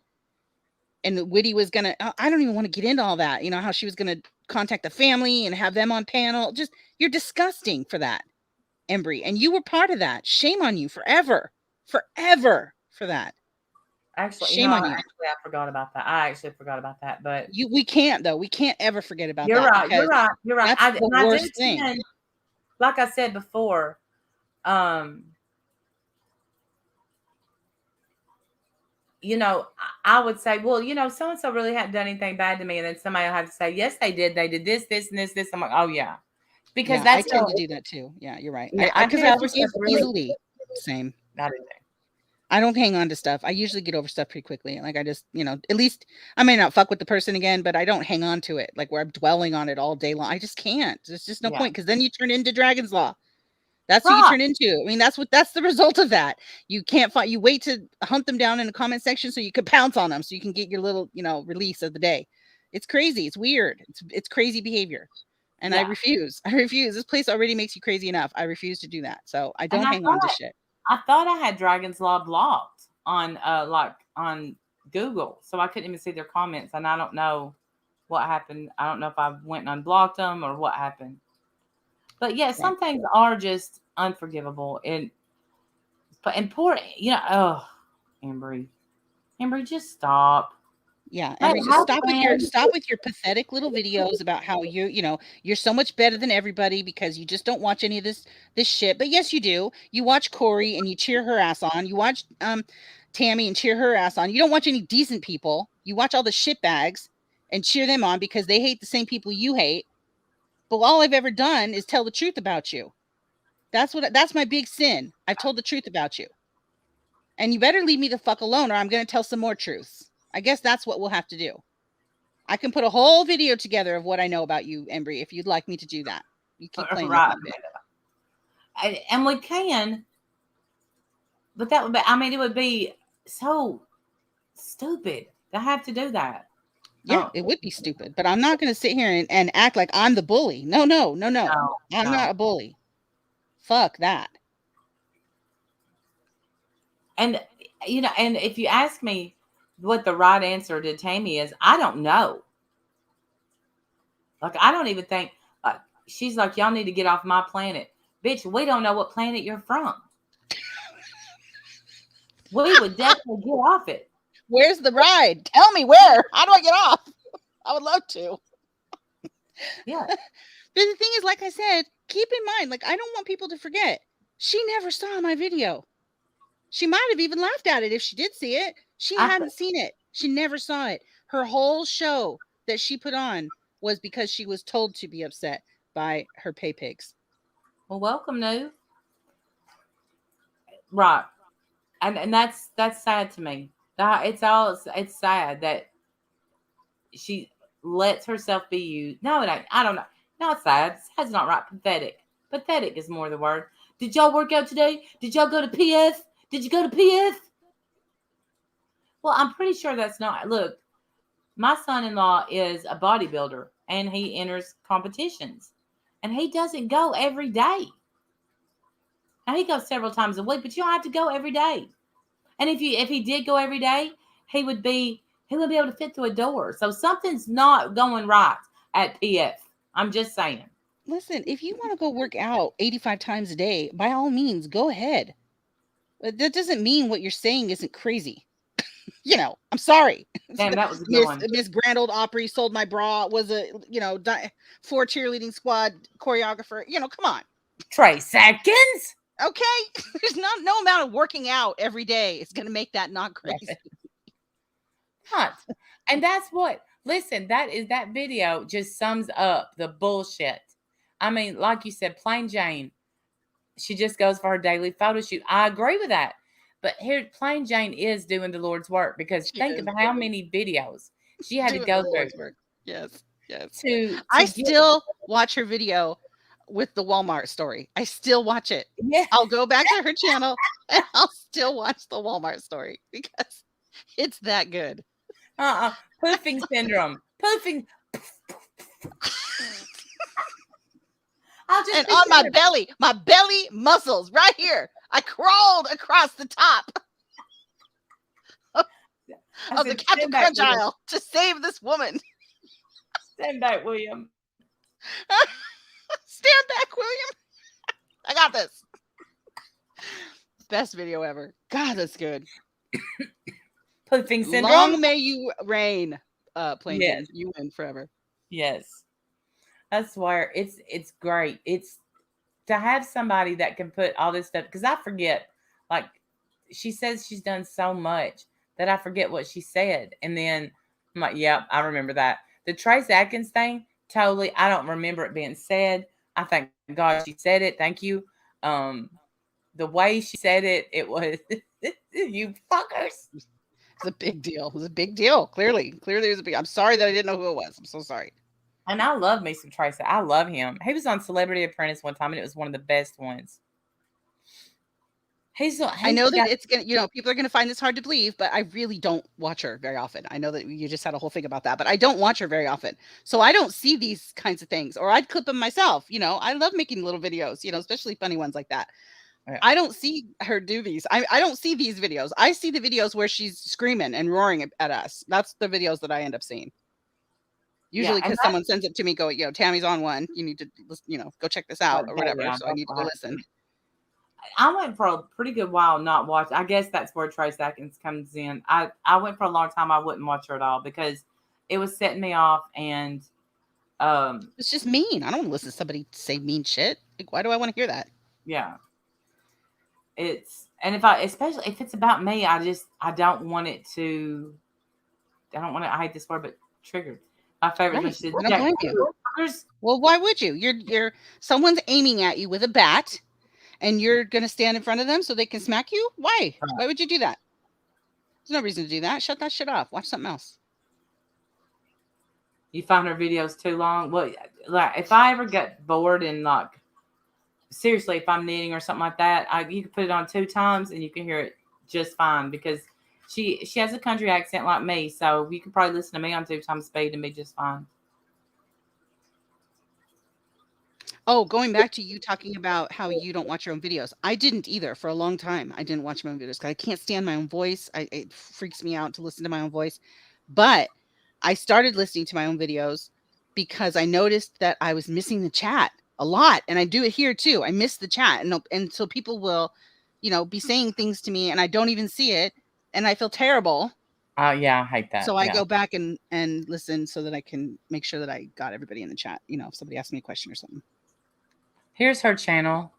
and Whitty was gonna, I don't even want to get into all that. How she was gonna contact the family and have them on panel. Just, you're disgusting for that, Embry, and you were part of that. Shame on you forever for that. Actually, shame on you. Actually, I forgot about that. I actually forgot about that, but we can't though. We can't ever forget about that. You're right. That's the worst thing. Like I said before, I would say, well, so and so really hadn't done anything bad to me, and then somebody will have to say, yes, they did. They did this, this, and this, this. I'm like, oh yeah, because I tend to do that too. Yeah, you're right. Because I forgive easily. Same. I don't hang on to stuff. I usually get over stuff pretty quickly. Like I just, at least I may not fuck with the person again, but I don't hang on to it. Like where I'm dwelling on it all day long. I just can't. There's just no point, because then you turn into Dragon's Law. That's what you turn into. I mean, that's the result of that. You can't find. You wait to hunt them down in the comment section so you can pounce on them, so you can get your little, release of the day. It's crazy. It's weird. It's crazy behavior, and I refuse. This place already makes you crazy enough. I refuse to do that. So I don't hang on to shit. I thought I had Dragon's Law blocked on on Google, so I couldn't even see their comments, and I don't know what happened. I don't know if I went and unblocked them or what happened. But yeah, some things are just unforgivable, and poor, Embry, just stop. Yeah, Embry, just stop with your pathetic little videos about how you're so much better than everybody because you just don't watch any of this shit. But yes, you do. You watch Corey and you cheer her ass on. You watch Tammy and cheer her ass on. You don't watch any decent people. You watch all the shitbags and cheer them on because they hate the same people you hate. But all I've ever done is tell the truth about you. That's my big sin. I've told the truth about you. And you better leave me the fuck alone, or I'm going to tell some more truths. I guess that's what we'll have to do. I can put a whole video together of what I know about you, Embry, if you'd like me to do that. You keep playing with it. And we can, but that would be, it would be so stupid to have to do that. Yeah, it would be stupid, but I'm not going to sit here and act like I'm the bully. No. I'm not a bully. Fuck that. And, and if you ask me what the right answer to Tammy is, I don't know. Like, I don't even think, she's like, y'all need to get off my planet. Bitch, we don't know what planet you're from. We would definitely get off it. Where's the ride? Tell me where. How do I get off? I would love to. Yeah. But the thing is, like I said, keep in mind, like, I don't want people to forget. She never saw my video. She might have even laughed at it if she did see it. She hadn't seen it. She never saw it. Her whole show that she put on was because she was told to be upset by her pay pigs. Well, welcome, New. Right. And that's sad to me. It's sad that she lets herself be used. No, it ain't. I don't know. Not sad. Sad's not right. Pathetic. Pathetic is more the word. Did y'all work out today? Did y'all go to PF? Did you go to PF? Well, I'm pretty sure that's not. Look, my son-in-law is a bodybuilder, and he enters competitions. And he doesn't go every day. Now, he goes several times a week, but you don't have to go every day. And if he did go every day, he would be able to fit through a door. So something's not going right at PF. I'm just saying. Listen, if you want to go work out 85 times a day, by all means, go ahead. But that doesn't mean what you're saying isn't crazy. I'm sorry. Damn, that was a good one. Miss Grand Old Opry sold my bra, was a, for cheerleading squad choreographer. Come on. Trace Atkins. Okay. There's no amount of working out every day is going to make that not crazy. Not. And that's what, listen, that video just sums up the bullshit. I mean, like you said, Plain Jane, she just goes for her daily photo shoot. I agree with that. But here, Plain Jane is doing the Lord's work, because think of how many videos she had to go through. Yes. I still watch her video with the Walmart story. I still watch it. Yeah. I'll go back to her channel and I'll still watch the Walmart story because it's that good. Poofing syndrome. Poofing. And on my belly muscles right here. I crawled across the top of the Captain Crunch aisle to save this woman. Stand back, William. Stand back, William. I got this. Best video ever. God, that's good. Poofing syndrome. Long may you reign, Plain Jane. Yes. You win forever. Yes. I swear, it's great. It's to have somebody that can put all this stuff, because I forget, like, she says she's done so much that I forget what she said. And then I'm like, yep, I remember that. The Trace Atkins thing, totally, I don't remember it being said. I thank God she said it. Thank you. The way she said it, it was, you fuckers. It's a big deal. It was a big deal. Clearly it was a big. I'm sorry that I didn't know who it was. I'm so sorry. And I love me some Tracy. I love him. He was on Celebrity Apprentice one time, and it was one of the best ones. I know that it's gonna, people are gonna find this hard to believe, but I really don't watch her very often. I know that you just had a whole thing about that, but I don't watch her very often, so I don't see these kinds of things, or I'd clip them myself. I love making little videos, especially funny ones like that. Yeah. I don't see her do these. I don't see these videos. I see the videos where she's screaming and roaring at us. That's the videos that I end up seeing. Usually because someone sends it to me, go, Tammy's on one. You need to, go check this out or whatever. So I need to go listen. I went for a pretty good while not watching. I guess that's where Trace Atkins comes in. I went for a long time. I wouldn't watch her at all because it was setting me off, and it's just mean. I don't want to listen to somebody say mean shit. Like, why do I want to hear that? Yeah. Especially if it's about me, I don't want it to. I hate this word, but triggered. My favorite is well, why would you? You're someone's aiming at you with a bat, and you're gonna stand in front of them so they can smack you? Why? Why would you do that? There's no reason to do that. Shut that shit off. Watch something else. You find her videos too long? Well, like if I ever get bored and like seriously, if I'm knitting or something like that, you can put it on 2 times and you can hear it just fine because she has a country accent like me, so you can probably listen to me on 2 times speed and be just fine. Oh, going back to you talking about how you don't watch your own videos. I didn't either for a long time. I didn't watch my own videos because I can't stand my own voice. It freaks me out to listen to my own voice. But I started listening to my own videos because I noticed that I was missing the chat a lot. And I do it here too. I miss the chat. And so people will, be saying things to me and I don't even see it. And I feel terrible. Yeah, I hate that. So I go back and listen so that I can make sure that I got everybody in the chat. If somebody asks me a question or something. Here's her channel.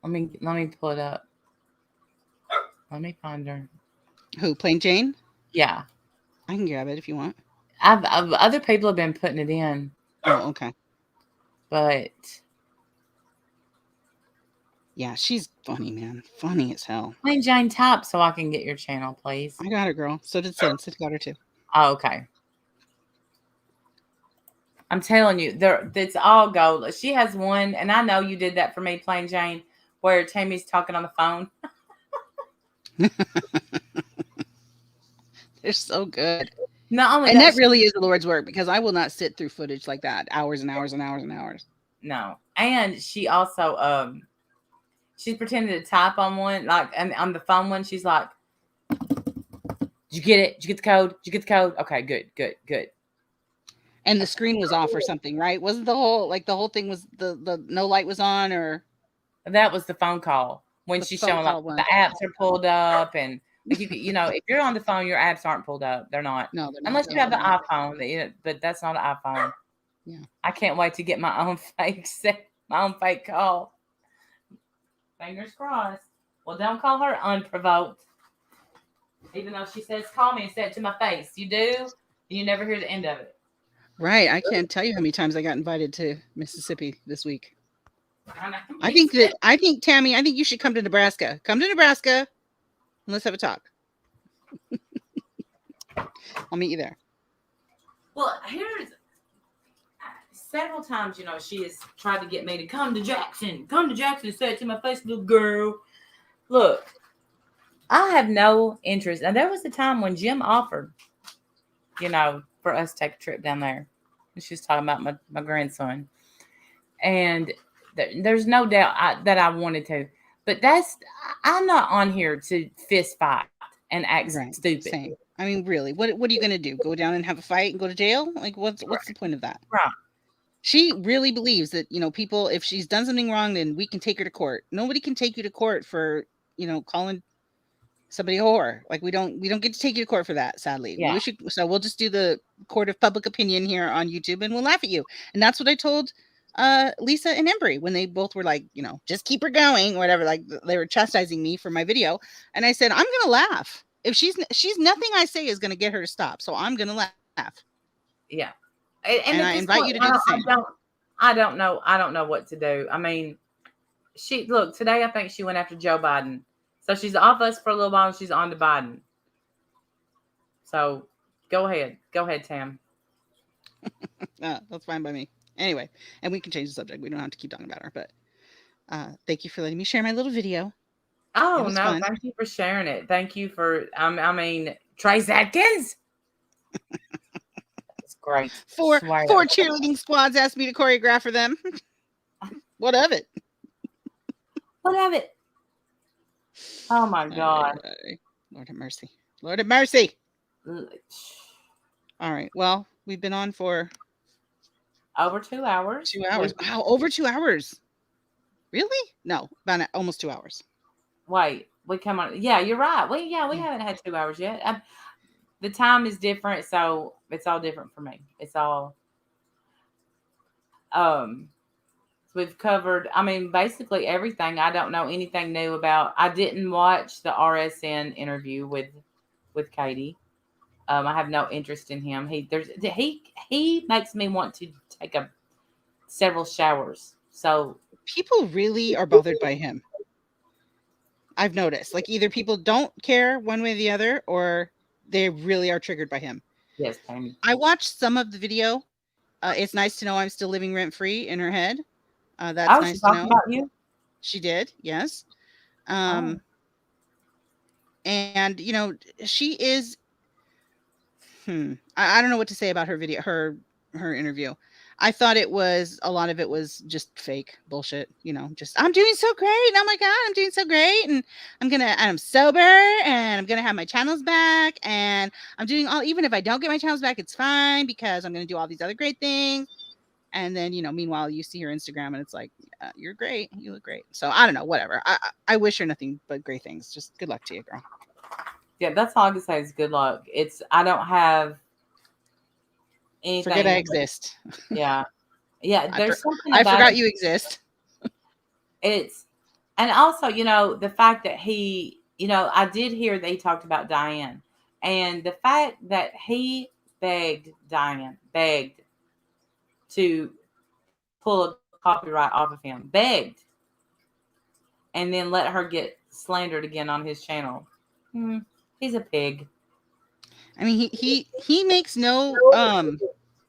Let me pull it up. Let me find her. Who? Plain Jane? Yeah. I can grab it if you want. Other people have been putting it in. Oh, okay. But yeah, she's funny, man. Funny as hell. Plain Jane, top so I can get your channel, please. I got her, girl. So did Sid. Sid got her too. Oh, okay. I'm telling you, it's all gold. She has one, and I know you did that for me, Plain Jane, where Tammy's talking on the phone. They're so good. Not only that really is the Lord's work because I will not sit through footage like that hours and hours and hours and hours. No, and she also she's pretending to type on one, like, and on the phone one, she's like, Did you get it? Did you get the code? Did you get the code? Okay, good, good, good. And the screen was off or something, right? Wasn't the whole thing was the no light was on, or That was the phone call when the she's phone showing like call the one? apps are pulled up and like you know if you're on the phone, your apps aren't pulled up. They're not No, they're not. unless you Yeah, have the they're not. iPhone. But that's not an iPhone. Yeah. I can't wait to get my own fake set, my own fake call. Fingers crossed. Well, don't call her unprovoked. Even though she says call me and say it to my face, you do, and you never hear the end of it. Right. I can't tell you how many times I got invited to Mississippi this week. I know. I think Tammy, I think you should come to Nebraska. Come to Nebraska and let's have a talk. I'll meet you there. Well, here's several times, you know, she has tried to get me to come to Jackson and say it to my face, little girl. Look, I have no interest. And there was a time when Jim offered, you know, for us to take a trip down there. She was talking about my grandson. And there's no doubt that I wanted to. But I'm not on here to fist fight and act Right. stupid. Same. I mean, really, what are you going to do? Go down and have a fight and go to jail? Like, what's the point of that? Right. She really believes that, you know, people, if she's done something wrong, then we can take her to court. Nobody can take you to court for, you know, calling somebody a whore. Like we don't get to take you to court for that, sadly. Yeah. So we'll just do the court of public opinion here on YouTube and we'll laugh at you. And that's what I told Lisa and Embry when they both were like, you know, just keep her going, or whatever. Like they were chastising me for my video. And I said, I'm gonna laugh. If she's nothing I say is gonna get her to stop. So I'm gonna laugh. Yeah. And I invite you to do the same. I don't know what to do. I mean, today I think she went after Joe Biden. So she's off us for a little while and she's on to Biden. So go ahead. Go ahead, Tam. That's fine by me. Anyway, and we can change the subject. We don't have to keep talking about her, but thank you for letting me share my little video. Oh, no, fun. Thank you for sharing it. Thank you for, Trace Atkins. It's great. Four cheerleading squads asked me to choreograph for them. What of it? What of it? Oh my God. Lord have mercy. Lord have mercy. All right. Well, we've been on for over 2 hours. 2 hours. Wow, over 2 hours. Really? No, about almost 2 hours. Wait, we come on. Yeah, you're right. We haven't had 2 hours yet. The time is different, so it's all different for me. It's all we've covered, basically everything. I don't know anything new about. I didn't watch the RSN interview with Katie. I have no interest in him. He makes me want to take several showers. So people really are bothered by him. I've noticed, like, either people don't care one way or the other, or they really are triggered by him. Yes, Tammy. I watched some of the video. It's nice to know I'm still living rent free in her head. That's nice to know. About you? She did, yes. And you know, she is. I don't know what to say about her video, her interview. I thought a lot of it was just fake bullshit. You know, just I'm doing so great. Oh my God, I'm doing so great, and I'm sober, and I'm gonna have my channels back, and I'm doing all. Even if I don't get my channels back, it's fine because I'm gonna do all these other great things. And then, you know, meanwhile, you see her Instagram and it's like, you're great. You look great. So I don't know, whatever. I wish her nothing but great things. Just good luck to you, girl. Yeah, that's all I can say is good luck. I don't have anything. Forget I exist. Yeah. Yeah. There's something I forgot you exist. And also, you know, the fact that he, you know, I did hear that he talked about Diane, and the fact that he begged to pull a copyright off of him, begged, and then let her get slandered again on his channel. He's a pig. I mean, he makes no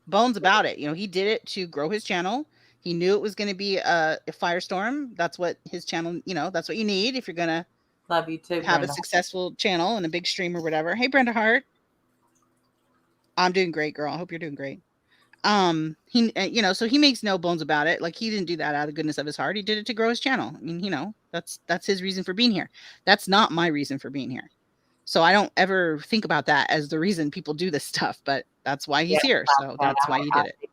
bones about it. You know, he did it to grow his channel. He knew it was going to be a firestorm. That's what his channel, you know, that's what you need if you're going to love you too, have Brenda. A successful channel and a big stream or whatever. Hey, Brenda Hart. I'm doing great, girl. I hope you're doing great. He, you know, so he makes no bones about it. Like, he didn't do that out of the goodness of his heart. He did it to grow his channel. I mean, you know, that's his reason for being here. That's not my reason for being here. So I don't ever think about that as the reason people do this stuff, but that's why he's Yeah, here. So that's why he did it.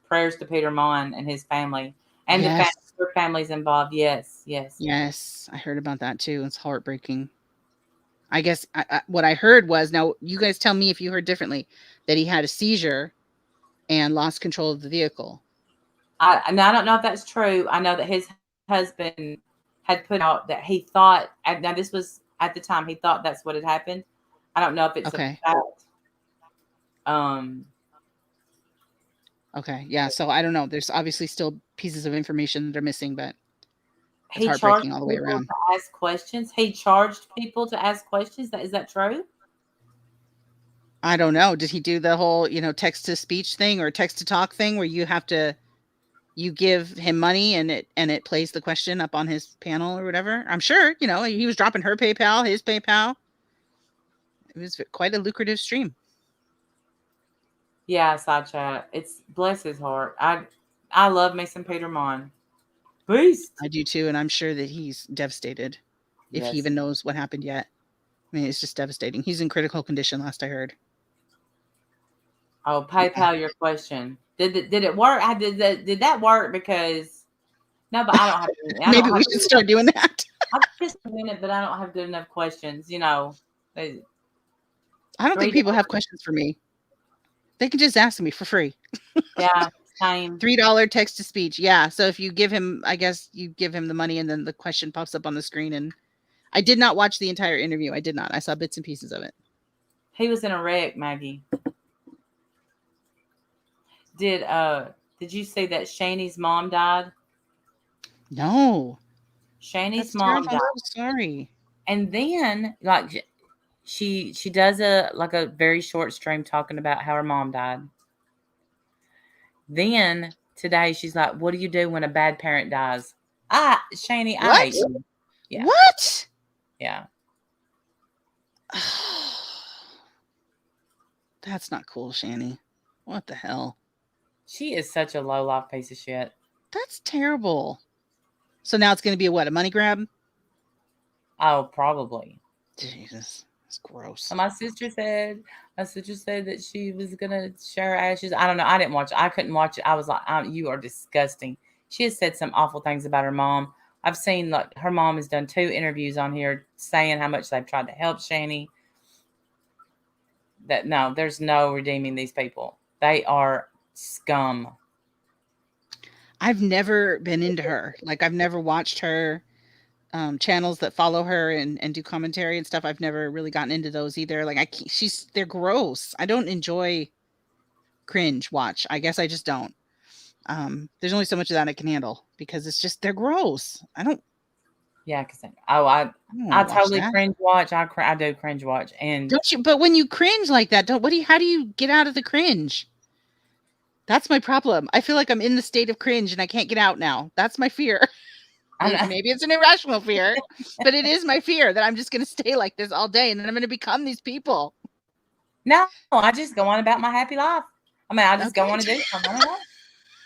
prayers to Peter Mon and his family, and the Yes. their families involved. Yes, yes. Yes, I heard about that too. It's heartbreaking. I guess what I heard was, now you guys tell me if you heard differently, that he had a seizure and lost control of the vehicle. I don't know if that's true. I know that his husband had put out that he thought. Now this was at the time he thought that's what had happened. I don't know if it's Okay. a fact. Um. Okay. Yeah. So I don't know. There's obviously still pieces of information that are missing, but it's He charged heartbreaking all the way people around. to ask questions. He charged people to ask questions. Is that true? I don't know. Did he do the whole, text to speech thing or text to talk thing where you give him money and it plays the question up on his panel or whatever? I'm sure, he was dropping her PayPal, his PayPal. It was quite a lucrative stream. Yeah, side chat. It's bless his heart. I love me some Peter Mon. Beast. I do too, and I'm sure that he's devastated if Yes. he even knows what happened yet. I mean, it's just devastating. He's in critical condition, last I heard. Oh, PayPal your question. Did it work? Did that work? Because no, but I don't have. Maybe we should start doing that. I'm just doing it, but I don't have good enough questions. I don't think people have questions for me. They can just ask me for free. Yeah, same. $3 text to speech. Yeah. So if you give him, I guess you give him the money and then the question pops up on the screen. And I did not watch the entire interview. I did not. I saw bits and pieces of it. He was in a wreck, Maggie. Did you see that Shani's mom died? No. Shani's mom died. I'm so sorry. And then like she does a very short stream talking about how her mom died. Then today she's like, "What do you do when a bad parent dies?" Shani, I hate you. Yeah. What? Yeah. That's not cool, Shani. What the hell? She is such a low life piece of shit. That's terrible. So now it's going to be a money grab? Oh, probably. Jesus, that's gross. My sister said that she was gonna share her ashes. I don't know. I didn't watch it. I couldn't watch it. I was like, "You are disgusting." She has said some awful things about her mom. I've seen her mom has done 2 interviews on here saying how much they've tried to help Shani. That no, there's no redeeming these people. They are scum. I've never been into her. I've never watched her channels that follow her and do commentary and stuff. I've never really gotten into those either. They're gross. I don't enjoy cringe watch. I guess I just don't. There's only so much of that I can handle because it's just, they're gross. I don't. Yeah, because I totally cringe watch. I do cringe watch, and don't you? But when you cringe like that, how do you get out of the cringe? That's my problem. I feel like I'm in the state of cringe and I can't get out now. That's my fear. Maybe it's an irrational fear, but it is my fear that I'm just going to stay like this all day and then I'm going to become these people. No, I just go on about my happy life. I mean, I just go on to do something.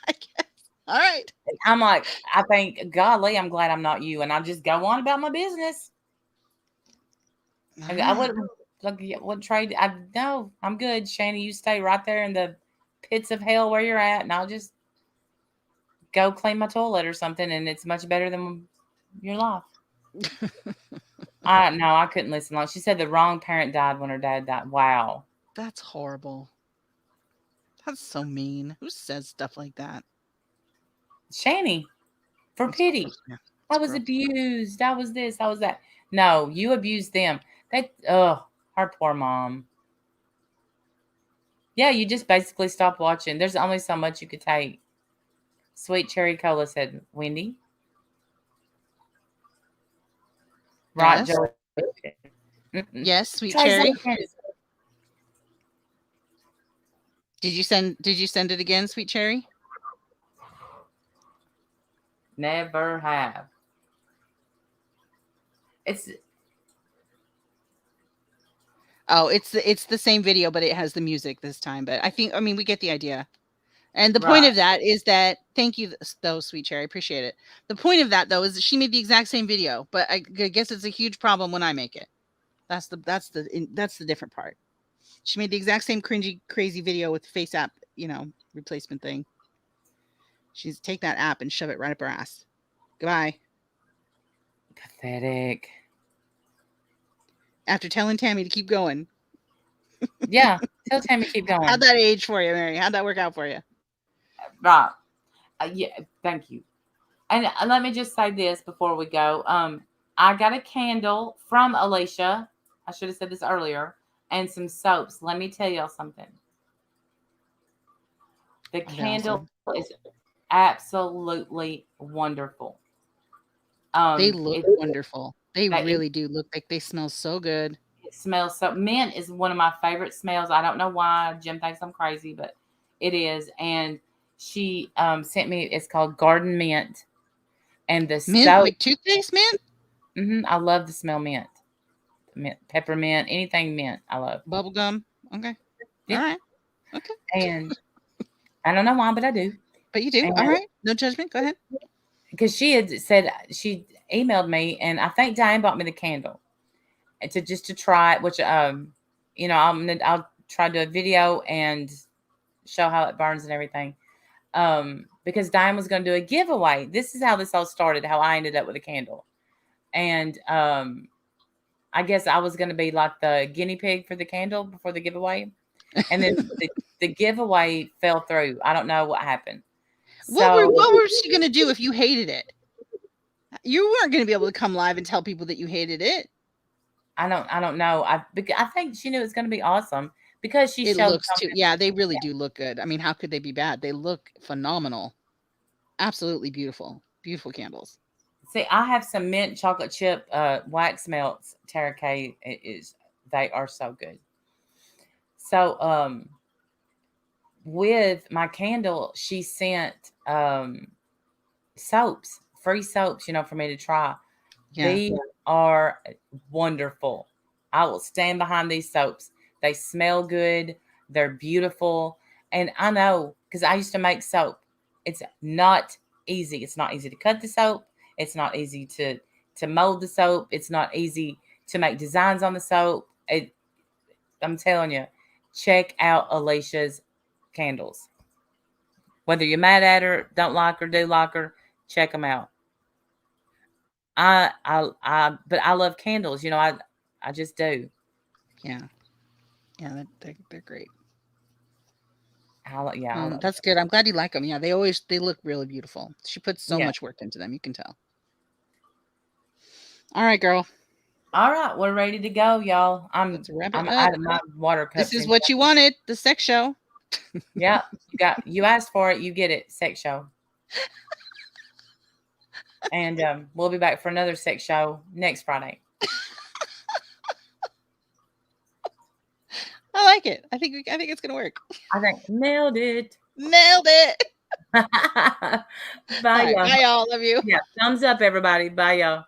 I guess. All right. I'm like, I think, golly, I'm glad I'm not you. And I just go on about my business. I wouldn't trade. No, I'm good. Shani, you stay right there in the pits of hell where you're at. And I'll just go clean my toilet or something. And it's much better than your life. I couldn't listen long. She said the wrong parent died when her dad died. Wow. That's horrible. That's so mean. Who says stuff like that? Shani, for pity. I was abused. I was this. I was that. No, you abused them. Her poor mom. Yeah, you just basically stop watching. There's only so much you could take. Sweet Cherry Cola said, Wendy. Right, yes. Joey. Yes, Sweet Cherry. Did you send it again, Sweet Cherry? Never have. It's the same video, but it has the music this time. But I mean, we get the idea. And the point of that is that, thank you, though, Sweet Cherry. Appreciate it. The point of that, though, is that she made the exact same video, but I guess it's a huge problem when I make it. That's the different part. She made the exact same cringy, crazy video with Face app, replacement thing. She's take that app and shove it right up her ass. Goodbye. Pathetic. After telling Tammy to keep going. Yeah, tell Tammy keep going. How'd that age for you, Mary? How'd that work out for you? Right. Yeah, thank you. And let me just say this before we go. I got a candle from Alicia. I should have said this earlier. And some soaps. Let me tell y'all something. The candle is absolutely wonderful. They look wonderful. They really do look like they smell so good. It smells so. Mint is one of my favorite smells. I don't know why Jim thinks I'm crazy, but it is. And she sent me. It's called Garden Mint, and the mint, soap, like toothpaste mint. I love the smell mint, peppermint, anything mint. I love bubble gum. Okay, yeah. All right, okay. And I don't know why, but I do. But you do. And all right, no judgment. Go ahead. Because she had said she emailed me, and I think Diane bought me the candle to try it, which I'll try to do a video and show how it burns and everything. Because Diane was going to do a giveaway. This is how this all started, how I ended up with a candle. And I guess I was going to be like the guinea pig for the candle before the giveaway. And then the giveaway fell through. I don't know what happened. What was she going to do if you hated it? You weren't going to be able to come live and tell people that you hated it. I don't know. I think she knew it was going to be awesome because she it showed. Looks too, yeah, they really do look good. I mean, how could they be bad? They look phenomenal. Absolutely beautiful. Beautiful candles. See, I have some mint chocolate chip wax melts. Tara K they are so good. So with my candle, she sent soaps, free soaps, for me to try. Yeah. These are wonderful. I will stand behind these soaps. They smell good. They're beautiful. And I know because I used to make soap. It's not easy. It's not easy to cut the soap. It's not easy to mold the soap. It's not easy to make designs on the soap. I'm telling you, check out Alicia's candles. Whether you're mad at her, don't like her, do like her, check them out. But I love candles. I just do. Yeah, they're great. That's good. I'm glad you like them. Yeah, they look really beautiful. She puts so much work into them. You can tell. All right, girl. All right, we're ready to go, y'all. I'm out of my water cup. This is what you wanted, the sex show. Yeah, you asked for it, you get it, sex show. And we'll be back for another sex show next Friday. I like it. I think it's gonna work. I think nailed it. Bye, y'all. Bye, y'all. Love you. Yeah, thumbs up, everybody. Bye, y'all.